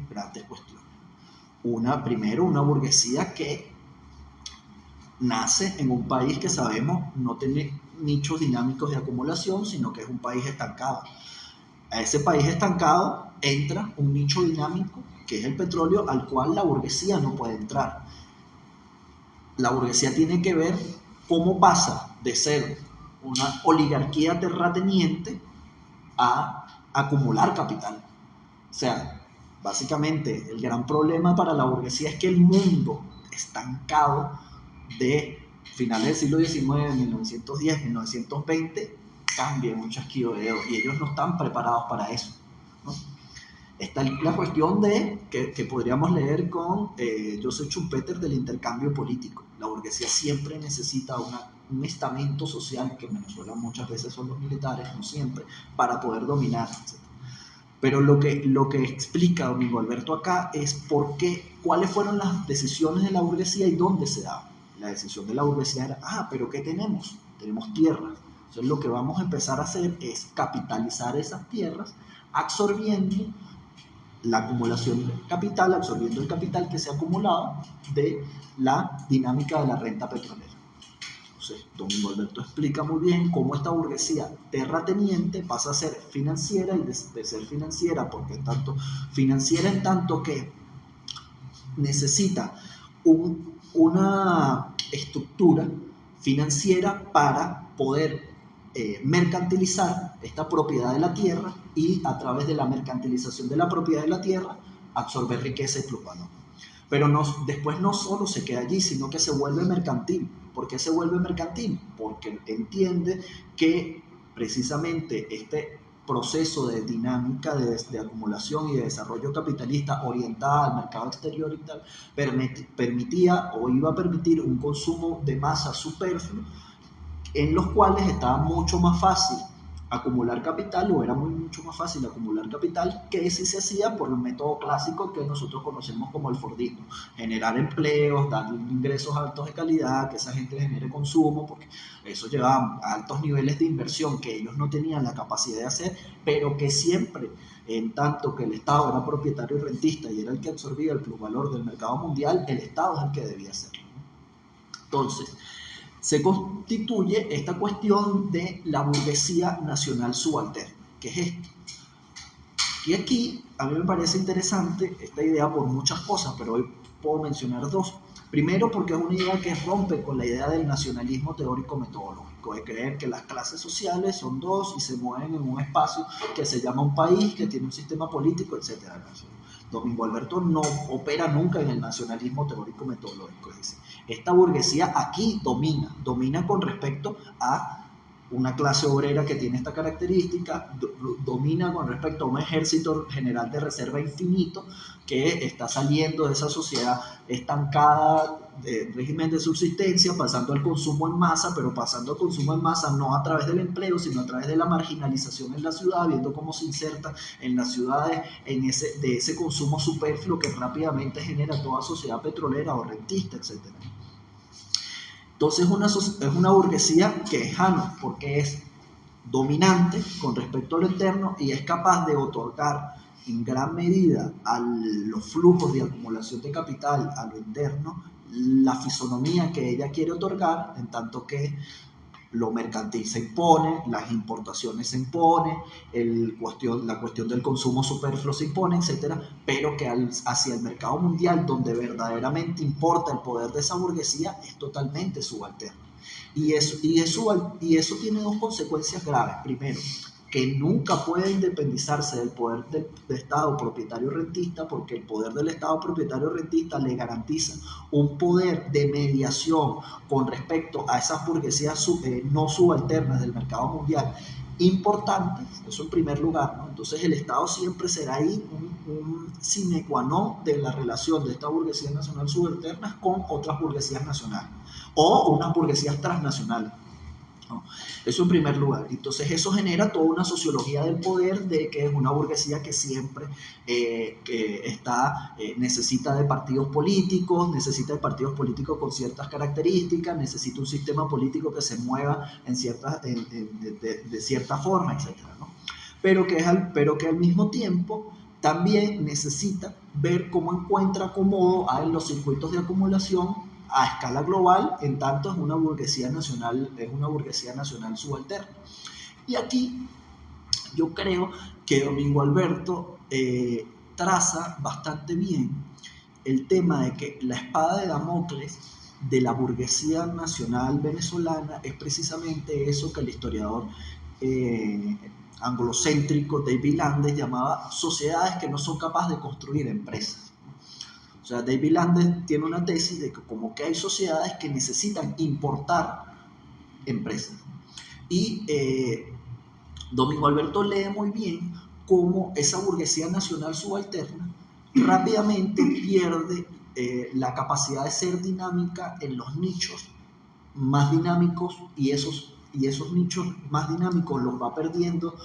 cuestiones. Primero, una burguesía que nace en un país que sabemos no tiene nichos dinámicos de acumulación, sino que es un país estancado. A ese país estancado entra un nicho dinámico que es el petróleo, al cual la burguesía no puede entrar. La burguesía tiene que ver cómo pasa de ser una oligarquía terrateniente a acumular capital. O sea, básicamente el gran problema para la burguesía es que el mundo estancado de finales del siglo XIX, 1910, 1920, cambia en un chasquido de dedos y ellos no están preparados para eso, ¿no? Está la cuestión que podríamos leer con Joseph Schumpeter del intercambio político. La burguesía siempre necesita un estamento social, que en Venezuela muchas veces son los militares, no siempre, para poder dominar, etc. Pero lo que explica Domingo Alberto acá es cuáles fueron las decisiones de la burguesía y dónde se daban. La decisión de la burguesía era, pero ¿qué tenemos? Tenemos tierras. Entonces lo que vamos a empezar a hacer es capitalizar esas tierras absorbiendo la acumulación de capital, absorbiendo el capital que se ha acumulado de la dinámica de la renta petrolera. Entonces, Domingo Alberto explica muy bien cómo esta burguesía terrateniente pasa a ser financiera y de ser financiera, porque tanto financiera en tanto que necesita una estructura financiera para poder mercantilizar esta propiedad de la tierra y a través de la mercantilización de la propiedad de la tierra absorber riqueza y plusvalor. Pero después no solo se queda allí, sino que se vuelve mercantil. ¿Por qué se vuelve mercantil? Porque entiende que precisamente este proceso de dinámica de acumulación y de desarrollo capitalista orientada al mercado exterior y tal, permitía o iba a permitir un consumo de masa superfluo en los cuales estaba mucho más fácil acumular capital, o era mucho más fácil acumular capital que si se hacía por el método clásico que nosotros conocemos como el Fordismo: generar empleos, dar ingresos altos de calidad, que esa gente genere consumo, porque eso llevaba a altos niveles de inversión que ellos no tenían la capacidad de hacer, pero que siempre, en tanto que el Estado era propietario y rentista y era el que absorbía el plusvalor del mercado mundial, el Estado es el que debía hacerlo. Entonces, se constituye esta cuestión de la burguesía nacional subalterna. ¿Qué es esto? Y aquí a mí me parece interesante esta idea por muchas cosas, pero hoy puedo mencionar dos. Primero, porque es una idea que rompe con la idea del nacionalismo teórico metodológico, de creer que las clases sociales son dos y se mueven en un espacio que se llama un país, que tiene un sistema político, etc. Domingo Alberto no opera nunca en el nacionalismo teórico metodológico. Es decir, esta burguesía aquí domina con respecto a una clase obrera que tiene esta característica, domina con respecto a un ejército general de reserva infinito que está saliendo de esa sociedad estancada de régimen de subsistencia, pasando al consumo en masa, pero pasando al consumo en masa no a través del empleo, sino a través de la marginalización en la ciudad, viendo cómo se inserta en las ciudades de ese consumo superfluo que rápidamente genera toda sociedad petrolera o rentista, etcétera. Entonces es una burguesía quejana porque es dominante con respecto a lo interno y es capaz de otorgar en gran medida a los flujos de acumulación de capital a lo interno la fisonomía que ella quiere otorgar, en tanto que lo mercantil se impone, las importaciones se impone, la cuestión del consumo superfluo se impone, etcétera, pero que hacia el mercado mundial, donde verdaderamente importa el poder de esa burguesía, es totalmente subalterno. Y eso tiene dos consecuencias graves. Primero, que nunca puede independizarse del poder del Estado propietario rentista, porque el poder del Estado propietario rentista le garantiza un poder de mediación con respecto a esas burguesías no subalternas del mercado mundial importantes, eso en primer lugar, ¿no? Entonces el Estado siempre será ahí un sine qua non de la relación de esta burguesía nacional subalternas con otras burguesías nacionales o unas burguesías transnacionales, ¿no? Eso en primer lugar. Entonces eso genera toda una sociología del poder, de que es una burguesía que siempre necesita de partidos políticos, con ciertas características, necesita un sistema político que se mueva de cierta forma, etcétera, ¿no? Pero que al mismo tiempo también necesita ver cómo encuentra acomodo en los circuitos de acumulación a escala global, en tanto es una burguesía nacional subalterna. Y aquí yo creo que Domingo Alberto traza bastante bien el tema de que la espada de Damocles de la burguesía nacional venezolana es precisamente eso que el historiador anglocéntrico David Landes llamaba sociedades que no son capaces de construir empresas. O sea, David Landes tiene una tesis de que como que hay sociedades que necesitan importar empresas. Y Domingo Alberto lee muy bien cómo esa burguesía nacional subalterna rápidamente pierde la capacidad de ser dinámica en los nichos más dinámicos, y esos nichos más dinámicos los va perdiendo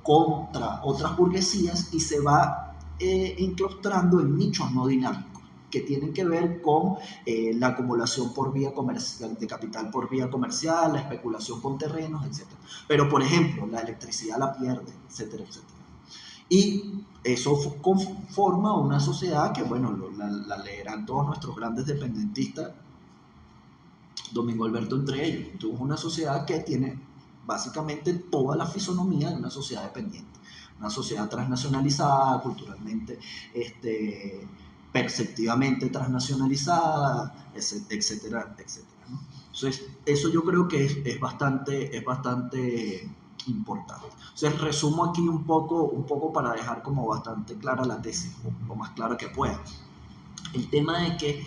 contra otras burguesías, y se va enclaustrando en nichos no dinámicos que tienen que ver con la acumulación por vía comercial, de capital por vía comercial, la especulación con terrenos, etcétera. Pero, por ejemplo, la electricidad la pierde, etcétera, etcétera. Y eso conforma una sociedad que, bueno, la leerán todos nuestros grandes dependentistas, Domingo Alberto entre ellos. Entonces, una sociedad que tiene básicamente toda la fisonomía de una sociedad dependiente, una sociedad transnacionalizada, culturalmente, perceptivamente transnacionalizada, etcétera, etcétera, ¿no? Entonces, eso yo creo que es bastante importante. Entonces, resumo aquí un poco para dejar como bastante clara la tesis, o lo más clara que pueda. El tema de que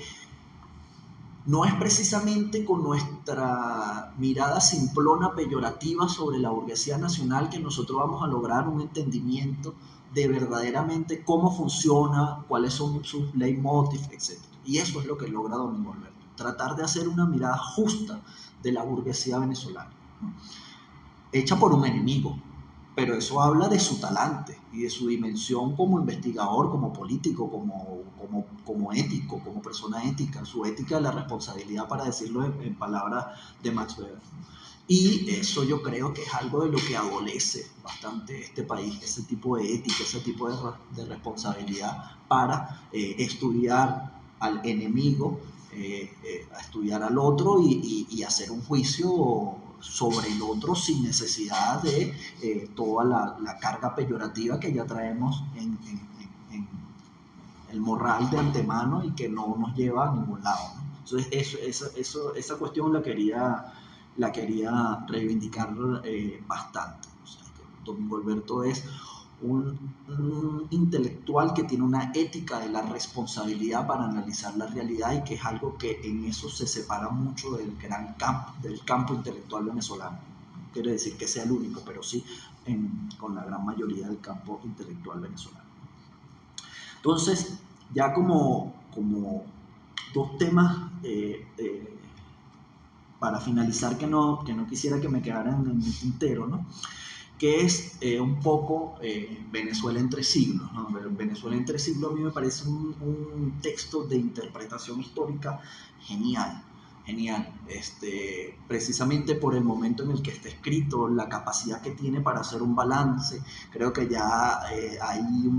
no es precisamente con nuestra mirada simplona, peyorativa sobre la burguesía nacional, que nosotros vamos a lograr un entendimiento de verdaderamente cómo funciona, cuáles son sus leitmotiv, etc. Y eso es lo que logra Domingo Alberto, tratar de hacer una mirada justa de la burguesía venezolana. hecha por un enemigo, pero eso habla de su talante y de su dimensión como investigador, como político, como ético, como persona ética, su ética de la responsabilidad, para decirlo en palabras de Max Weber. Y eso yo creo que es algo de lo que adolece bastante este país, ese tipo de ética, ese tipo de responsabilidad para estudiar al enemigo, a estudiar al otro y hacer un juicio sobre el otro sin necesidad de toda la carga peyorativa que ya traemos en el morral de antemano y que no nos lleva a ningún lado, ¿no? Entonces esa cuestión la quería reivindicar bastante. O sea, que Domingo Alberto es un intelectual que tiene una ética de la responsabilidad para analizar la realidad y que es algo que en eso se separa mucho del campo intelectual venezolano. No quiere decir que sea el único, pero sí con la gran mayoría del campo intelectual venezolano. Entonces, ya como dos temas para finalizar que no quisiera que me quedaran en el tintero, ¿no? Que es un poco Venezuela entre siglos, ¿no? Venezuela entre siglos a mí me parece un texto de interpretación histórica genial, genial, precisamente por el momento en el que está escrito, la capacidad que tiene para hacer un balance. Creo que ya hay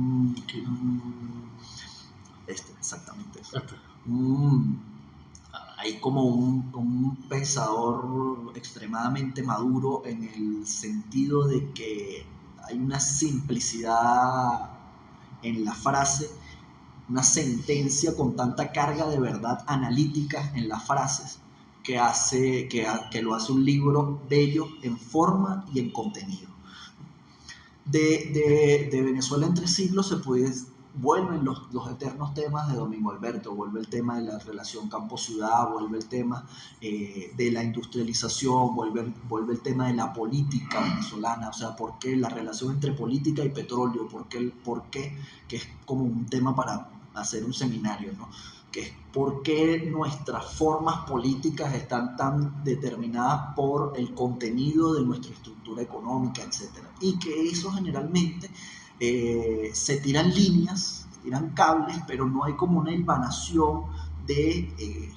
exactamente eso, hay como un pensador extremadamente maduro en el sentido de que hay una simplicidad en la frase, una sentencia con tanta carga de verdad analítica en las frases que lo hace un libro bello en forma y en contenido. De Venezuela entre siglos vuelven los eternos temas de Domingo Alberto, vuelve el tema de la relación campo-ciudad, vuelve el tema de la industrialización, vuelve el tema de la política venezolana, o sea, por qué la relación entre política y petróleo, por qué, que es como un tema para hacer un seminario, ¿no? Que es por qué nuestras formas políticas están tan determinadas por el contenido de nuestra estructura económica, etc. Y que eso generalmente se tiran líneas, se tiran cables, pero no hay como una hilvanación de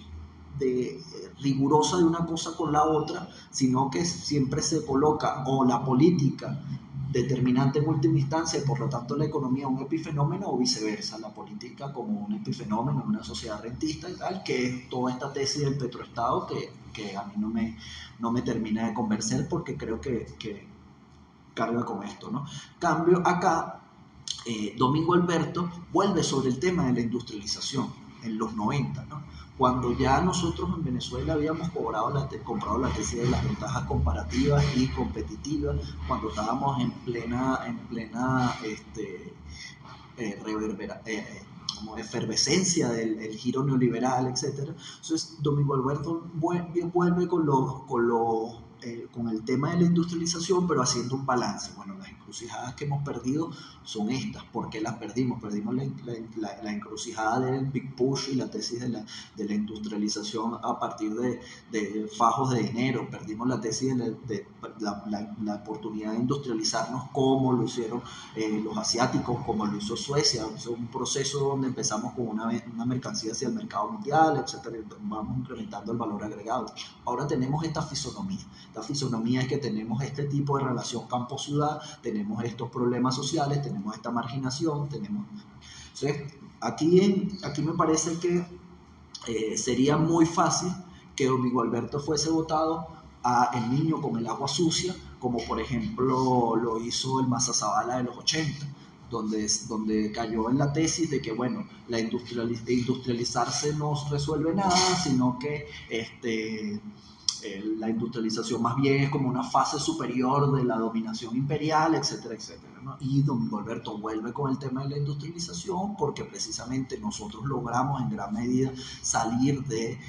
rigurosa de una cosa con la otra, sino que siempre se coloca o la política determinante en última instancia y por lo tanto la economía un epifenómeno o viceversa, la política como un epifenómeno, una sociedad rentista y tal, que es toda esta tesis del petroestado que a mí no me termina de convencer porque creo que carga con esto, ¿no? Cambio acá, Domingo Alberto vuelve sobre el tema de la industrialización en los 90, ¿no? Cuando ya nosotros en Venezuela habíamos comprado la tesis de las ventajas comparativas y competitivas, cuando estábamos en plena como efervescencia del giro neoliberal, etc. Entonces, Domingo Alberto vuelve con el tema de la industrialización, pero haciendo un balance. Bueno, las encrucijadas que hemos perdido son estas. ¿Por qué las perdimos? Perdimos la encrucijada del Big Push y la tesis de la industrialización a partir de fajos de dinero. Perdimos la tesis de la oportunidad de industrializarnos como lo hicieron los asiáticos, como lo hizo Suecia. Es un proceso donde empezamos con una mercancía hacia el mercado mundial, etcétera, vamos incrementando el valor agregado. Ahora tenemos esta fisonomía. La fisonomía es que tenemos este tipo de relación campo-ciudad, tenemos estos problemas sociales, tenemos esta marginación, tenemos... Entonces, aquí me parece que sería muy fácil que Domingo Alberto fuese votado a El niño con el agua sucia, como por ejemplo lo hizo el Mazazabala de los 80, donde cayó en la tesis de que, bueno, industrializarse no resuelve nada, sino que la industrialización más bien es como una fase superior de la dominación imperial, etcétera, etcétera, ¿no? Y Domingo Alberto vuelve con el tema de la industrialización porque precisamente nosotros logramos en gran medida salir de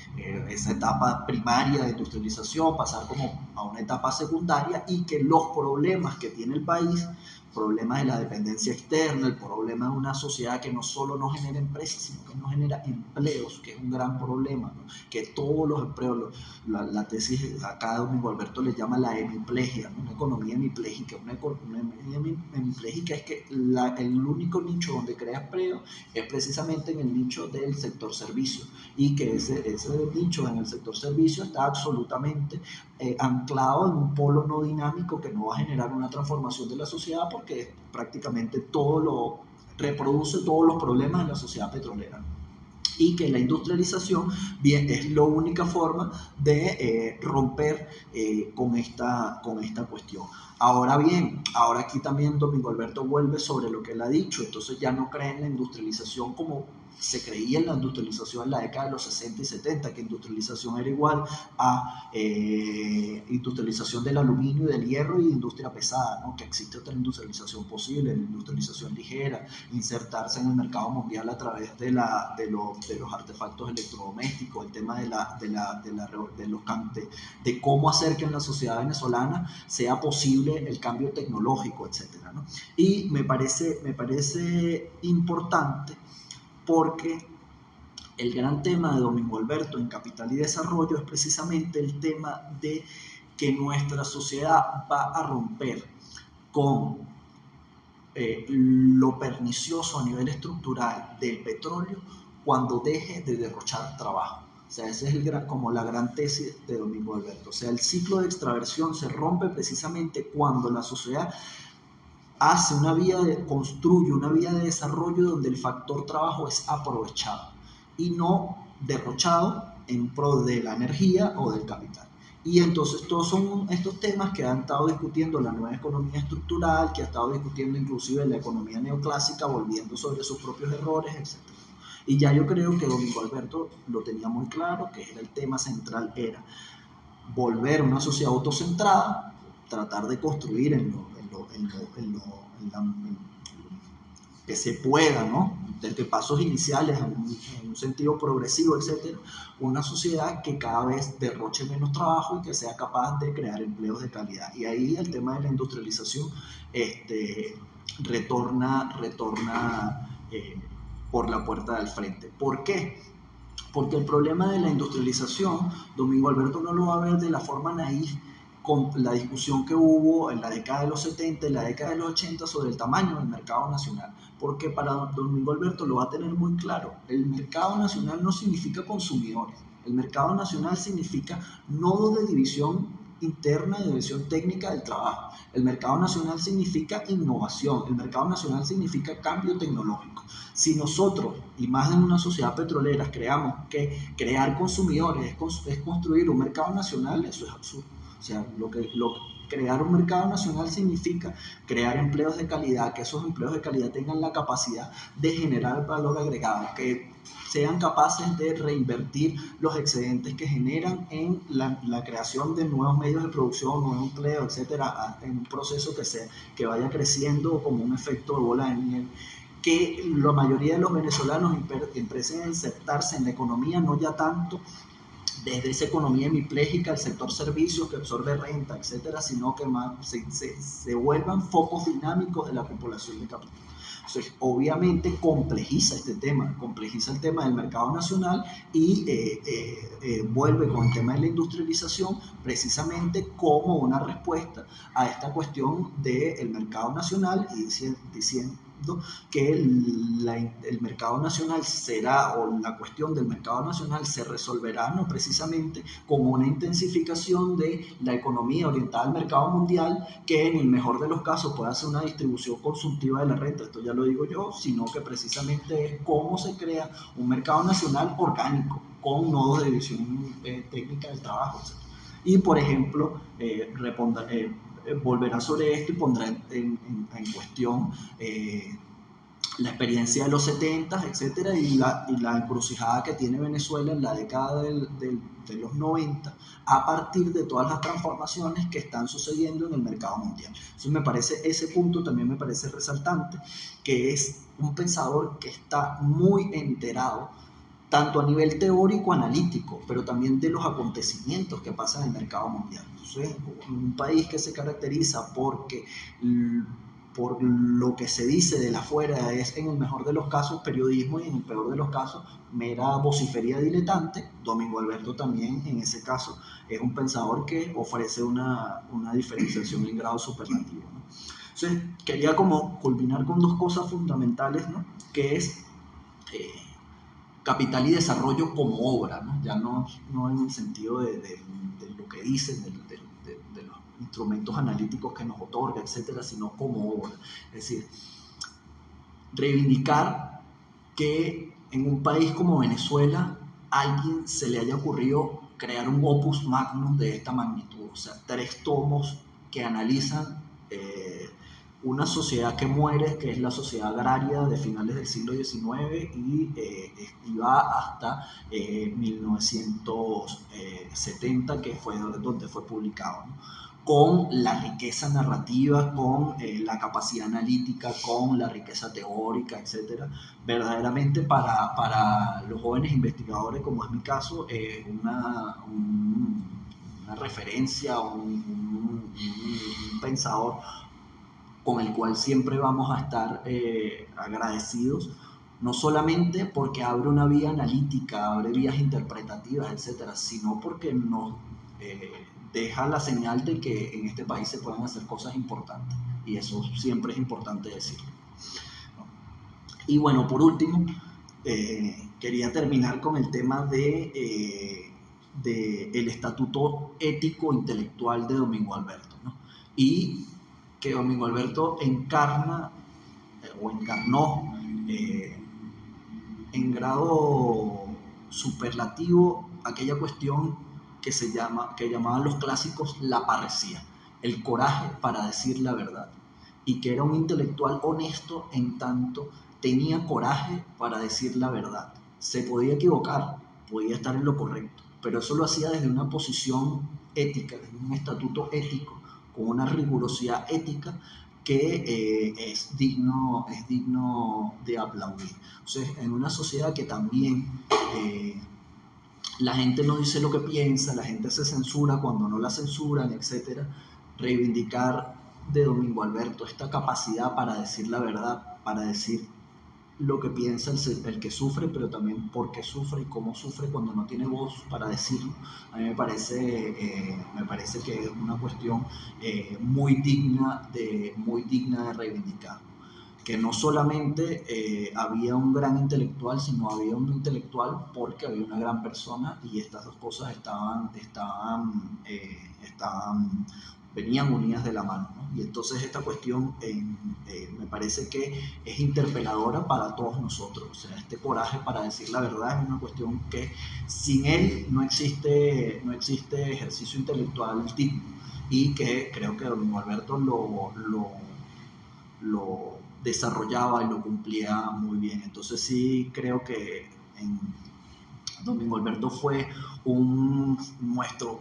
esa etapa primaria de industrialización, pasar como a una etapa secundaria y que los problemas que tiene el país problema de la dependencia externa, el problema de una sociedad que no solo no genera empresas, sino que no genera empleos, que es un gran problema, ¿no? Que todos los empleos, la tesis acá Domingo Alberto le llama la hemiplegia, ¿no? Una economía hemiplégica. Una economía hemiplégica es que el único nicho donde crea empleo es precisamente en el nicho del sector servicio, y que ese nicho en el sector servicio está absolutamente anclado en un polo no dinámico que no va a generar una transformación de la sociedad, porque prácticamente todo lo reproduce todos los problemas de la sociedad petrolera, y que la industrialización bien, es la única forma de romper con esta cuestión. Ahora bien, ahora aquí también Domingo Alberto vuelve sobre lo que él ha dicho, entonces ya no cree en la industrialización como se creía en la industrialización en la década de los 60 y 70, que industrialización era igual a industrialización del aluminio y del hierro y industria pesada, ¿no? Que existe otra industrialización posible, la industrialización ligera, insertarse en el mercado mundial a través de los artefactos electrodomésticos, el tema de cómo hacer que en la sociedad venezolana sea posible el cambio tecnológico, etcétera, ¿no? Y me parece importante porque el gran tema de Domingo Alberto en Capital y Desarrollo es precisamente el tema de que nuestra sociedad va a romper con lo pernicioso a nivel estructural del petróleo cuando deje de derrochar trabajo. O sea, esa es como la gran tesis de Domingo Alberto. O sea, el ciclo de extraversión se rompe precisamente cuando la sociedad construye una vía de desarrollo donde el factor trabajo es aprovechado y no derrochado en pro de la energía o del capital. Y entonces todos son estos temas que han estado discutiendo la nueva economía estructural, que ha estado discutiendo inclusive la economía neoclásica, volviendo sobre sus propios errores, etc. Y ya yo creo que Domingo Alberto lo tenía muy claro, que era el tema central, era volver a una sociedad autocentrada, tratar de construir que se pueda, ¿no? Desde pasos iniciales en un sentido progresivo, etcétera, una sociedad que cada vez derroche menos trabajo y que sea capaz de crear empleos de calidad. Y ahí el tema de la industrialización retorna por la puerta del frente. ¿Por qué? Porque el problema de la industrialización, Domingo Alberto no lo va a ver de la forma naif con la discusión que hubo en la década de los 70 y la década de los 80 sobre el tamaño del mercado nacional. Porque para Domingo Alberto lo va a tener muy claro. El mercado nacional no significa consumidores. El mercado nacional significa nodos de división interna y división técnica del trabajo. El mercado nacional significa innovación. El mercado nacional significa cambio tecnológico. Si nosotros, y más en una sociedad petrolera, creamos que crear consumidores es construir un mercado nacional, eso es absurdo. O sea, crear un mercado nacional significa crear empleos de calidad, que esos empleos de calidad tengan la capacidad de generar valor agregado, que sean capaces de reinvertir los excedentes que generan en la creación de nuevos medios de producción, nuevo empleo, etcétera, en un proceso que vaya creciendo como un efecto de bola de nieve. Que la mayoría de los venezolanos empiecen a insertarse en la economía, no ya tanto desde esa economía hemipléjica, el sector servicios que absorbe renta, etcétera, sino que más se vuelvan focos dinámicos de la acumulación de capital. Entonces, obviamente complejiza el tema del mercado nacional y vuelve con el tema de la industrialización precisamente como una respuesta a esta cuestión del mercado nacional y diciendo que el mercado nacional será, o la cuestión del mercado nacional se resolverá no precisamente con una intensificación de la economía orientada al mercado mundial, que en el mejor de los casos puede hacer una distribución consultiva de la renta, esto ya lo digo yo, sino que precisamente es cómo se crea un mercado nacional orgánico, con nodos de división técnica del trabajo, etc. Y por ejemplo, volverá sobre esto y pondrá en cuestión la experiencia de los 70, etcétera, y la encrucijada que tiene Venezuela en la década de los 90 a partir de todas las transformaciones que están sucediendo en el mercado mundial. Entonces ese punto también me parece resaltante, que es un pensador que está muy enterado tanto a nivel teórico, analítico, pero también de los acontecimientos que pasan en el mercado mundial. Entonces, un país que se caracteriza por lo que se dice de la afuera es, en el mejor de los casos, periodismo, y en el peor de los casos, mera vocifería diletante. Domingo Alberto también, en ese caso, es un pensador que ofrece una diferenciación en grado superlativo, ¿no? Entonces, quería como culminar con dos cosas fundamentales, ¿no? Que es eh, capital y desarrollo como obra, ¿no? Ya no en el sentido de lo que dicen, de los instrumentos analíticos que nos otorga, etcétera, sino como obra. Es decir, reivindicar que en un país como Venezuela a alguien se le haya ocurrido crear un opus magnum de esta magnitud, o sea, 3 tomos que analizan una sociedad que muere, que es la sociedad agraria de finales del siglo XIX y va hasta 1970, que fue donde fue publicado, ¿no? Con la riqueza narrativa, con la capacidad analítica, con la riqueza teórica, etcétera. Verdaderamente para los jóvenes investigadores, como es mi caso, una referencia, un pensador con el cual siempre vamos a estar agradecidos, no solamente porque abre una vía analítica, abre vías interpretativas, etcétera, sino porque nos deja la señal de que en este país se pueden hacer cosas importantes, y eso siempre es importante decirlo. Y bueno, por último, quería terminar con el tema de el estatuto ético intelectual de Domingo Alberto, ¿no? Y que Domingo Alberto encarna o encarnó en grado superlativo aquella cuestión que llamaban los clásicos la parresía, el coraje para decir la verdad, y que era un intelectual honesto en tanto tenía coraje para decir la verdad. Se podía equivocar, podía estar en lo correcto, pero eso lo hacía desde una posición ética, desde un estatuto ético, con una rigurosidad ética que es digno de aplaudir. Entonces, en una sociedad que también la gente no dice lo que piensa, la gente se censura cuando no la censuran, etcétera, reivindicar de Domingo Alberto esta capacidad para decir la verdad, para decir lo que piensa el que sufre, pero también por qué sufre y cómo sufre cuando no tiene voz para decirlo. A mí me parece que es una cuestión muy digna de reivindicar. Que no solamente había un gran intelectual, sino había un intelectual porque había una gran persona, y estas dos cosas venían unidas de la mano, ¿no? Y entonces esta cuestión me parece que es interpeladora para todos nosotros. O sea, este coraje para decir la verdad es una cuestión que sin él no existe ejercicio intelectual digno, y que creo que Domingo Alberto lo desarrollaba y lo cumplía muy bien. Entonces sí creo que Domingo Alberto fue nuestro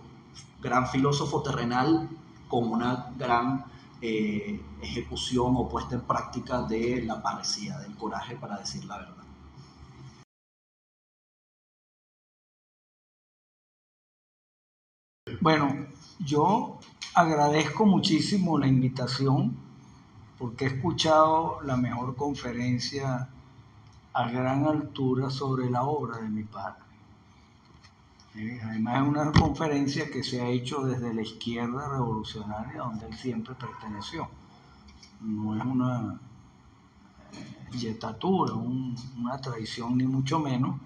gran filósofo terrenal con una gran ejecución o puesta en práctica de la parresía, del coraje para decir la verdad. Bueno, yo agradezco muchísimo la invitación porque he escuchado la mejor conferencia a gran altura sobre la obra de mi padre. Además es una conferencia que se ha hecho desde la izquierda revolucionaria donde él siempre perteneció. No es una yetatura, una traición ni mucho menos,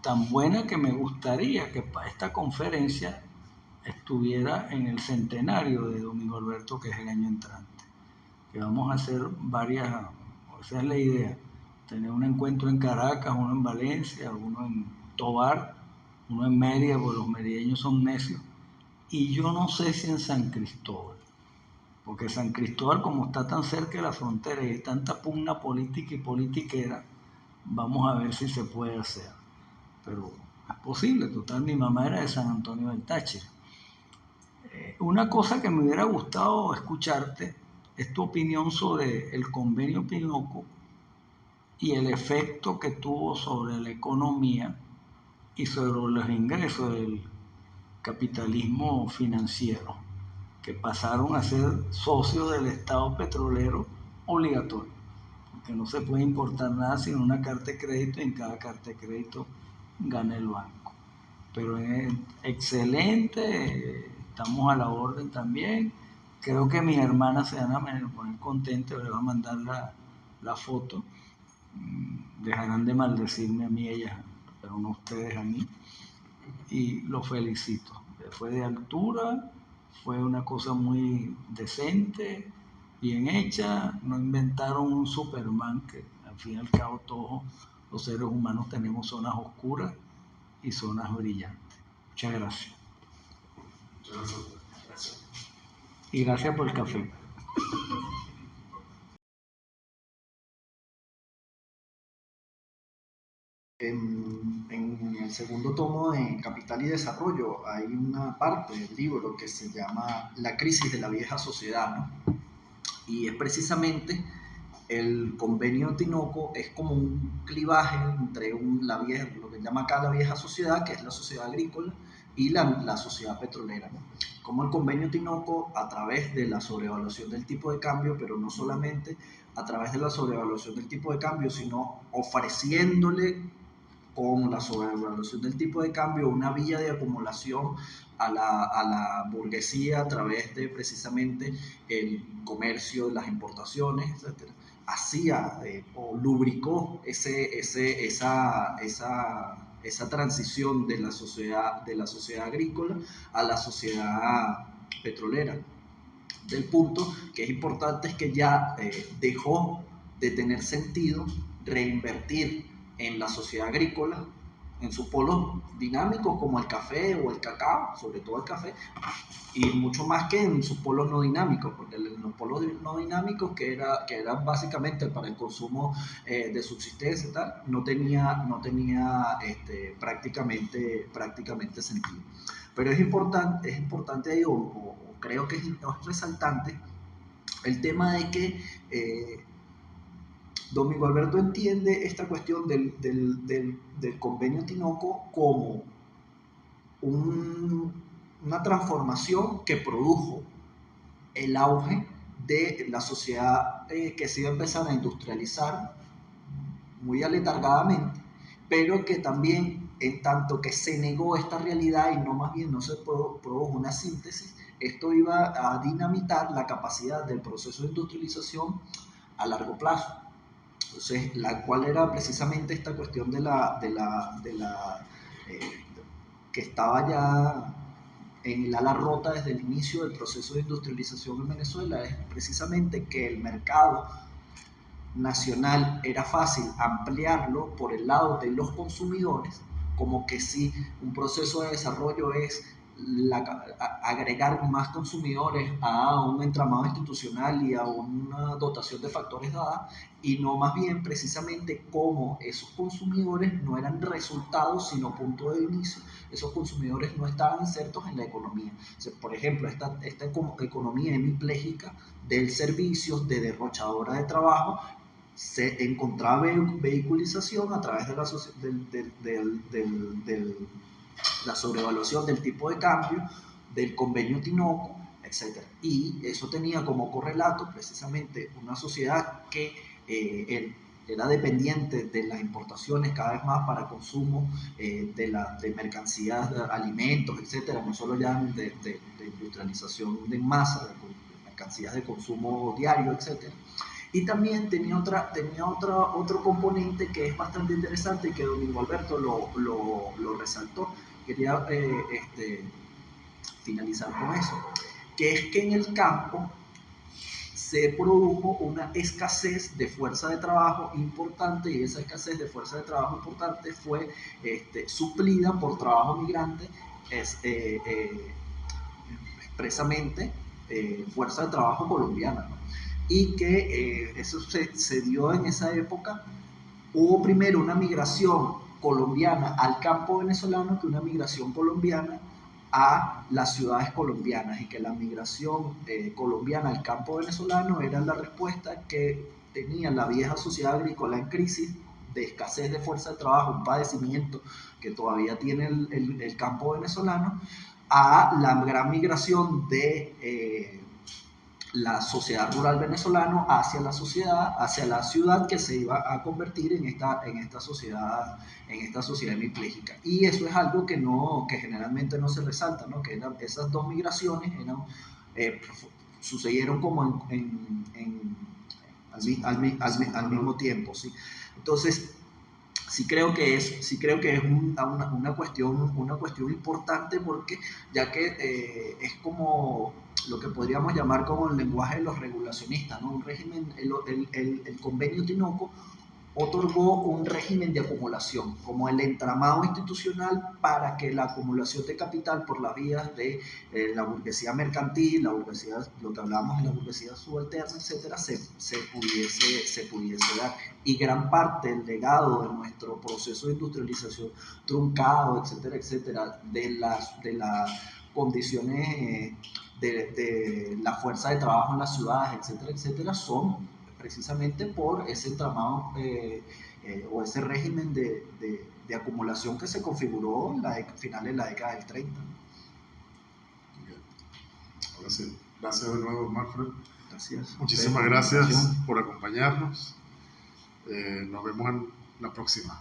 tan buena que me gustaría que para esta conferencia estuviera en el centenario de Domingo Alberto, que es el año entrante. Que vamos a hacer varias, esa es la idea, tener un encuentro en Caracas, uno en Valencia, uno en Tobar, uno en Mérida, porque los merideños son necios, y yo no sé si en San Cristóbal, porque San Cristóbal, como está tan cerca de la frontera y hay tanta pugna política y politiquera, vamos a ver si se puede hacer. Pero es posible, total, mi mamá era de San Antonio del Táchira. Una cosa que me hubiera gustado escucharte es tu opinión sobre el convenio Pinoco y el efecto que tuvo sobre la economía y sobre los ingresos del capitalismo financiero, que pasaron a ser socios del Estado petrolero obligatorio, porque no se puede importar nada sin una carta de crédito y en cada carta de crédito gana el banco. Pero es excelente, estamos a la orden también. Creo que mis hermanas se van a poner contentas, les voy a mandar la foto. Dejarán de maldecirme a mí ellas, pero no ustedes a mí. Y los felicito. Fue de altura, fue una cosa muy decente, bien hecha. No inventaron un Superman, que al fin y al cabo todos los seres humanos tenemos zonas oscuras y zonas brillantes. Muchas gracias. Gracias. Y gracias por el café. En el segundo tomo de Capital y Desarrollo hay una parte del libro que se llama La crisis de la vieja sociedad, ¿no? Y es precisamente el convenio Tinoco es como un clivaje entre lo que llama acá la vieja sociedad, que es la sociedad agrícola, y la sociedad petrolera, ¿no? Como el convenio Tinoco, a través de la sobrevaluación del tipo de cambio, pero no solamente a través de la sobrevaluación del tipo de cambio, sino ofreciéndole con la sobrevaluación del tipo de cambio una vía de acumulación a la burguesía a través de precisamente el comercio, las importaciones, etcétera, hacía o lubricó esa transición de la sociedad agrícola a la sociedad petrolera. Del punto que es importante es que ya dejó de tener sentido reinvertir en la sociedad agrícola, en sus polos dinámicos como el café o el cacao, sobre todo el café, y mucho más que en sus polos no dinámicos, porque en los polos no dinámicos, que eran básicamente para el consumo de subsistencia y tal, no tenía prácticamente sentido. Pero es importante ahí, o creo que es resaltante, el tema de que Domingo Alberto entiende esta cuestión del convenio Tinoco como una transformación que produjo el auge de la sociedad que se iba a empezar a industrializar muy aletargadamente, pero que también, en tanto que se negó esta realidad y no más bien no se produjo una síntesis, esto iba a dinamitar la capacidad del proceso de industrialización a largo plazo. Entonces, cual era precisamente esta cuestión que estaba ya en el ala rota desde el inicio del proceso de industrialización en Venezuela, es precisamente que el mercado nacional era fácil ampliarlo por el lado de los consumidores, como que si un proceso de desarrollo es agregar más consumidores a un entramado institucional y a una dotación de factores dada, y no más bien precisamente como esos consumidores no eran resultados sino punto de inicio, esos consumidores no estaban insertos en la economía. O sea, por ejemplo, esta economía hemipléjica del servicio, de derrochadora de trabajo, se encontraba vehiculización a través de la sobrevaluación del tipo de cambio, del convenio Tinoco, etc. Y eso tenía como correlato precisamente una sociedad que era dependiente de las importaciones cada vez más para consumo de mercancías, de alimentos, etc. No solo ya de industrialización de masa, de mercancías de consumo diario, etc. Y también tenía otro componente que es bastante interesante y que Domingo Alberto lo resaltó. Quería finalizar con eso, que es que en el campo se produjo una escasez de fuerza de trabajo importante, y esa escasez de fuerza de trabajo importante fue suplida por trabajo migrante, expresamente fuerza de trabajo colombiana, ¿no? Y que eso se dio en esa época. Hubo primero una migración colombiana al campo venezolano que una migración colombiana a las ciudades colombianas, y que la migración colombiana al campo venezolano era la respuesta que tenía la vieja sociedad agrícola en crisis de escasez de fuerza de trabajo, un padecimiento que todavía tiene el campo venezolano, a la gran migración la sociedad rural venezolana hacia la sociedad, hacia la ciudad que se iba a convertir en esta sociedad hemipléjica. Y eso es algo que generalmente no se resalta, ¿no? Que esas dos migraciones eh, sucedieron como al mismo tiempo, ¿sí? Entonces, sí creo que es una cuestión importante, porque ya que es como lo que podríamos llamar como el lenguaje de los regulacionistas, ¿no? Un régimen, el convenio Tinoco otorgó un régimen de acumulación, como el entramado institucional para que la acumulación de capital por las vías de la burguesía mercantil, la burguesía, lo que hablábamos de la burguesía subalterna, etcétera, se pudiese dar. Y gran parte del legado de nuestro proceso de industrialización truncado, etcétera, etcétera, de las condiciones de la fuerza de trabajo en las ciudades, etcétera, etcétera, son precisamente por ese entramado o ese régimen de acumulación que se configuró en la final de la década del 30. Bien. Ahora sí, gracias de nuevo, Manfred. Gracias. Muchísimas gracias por acompañarnos. Nos vemos en la próxima.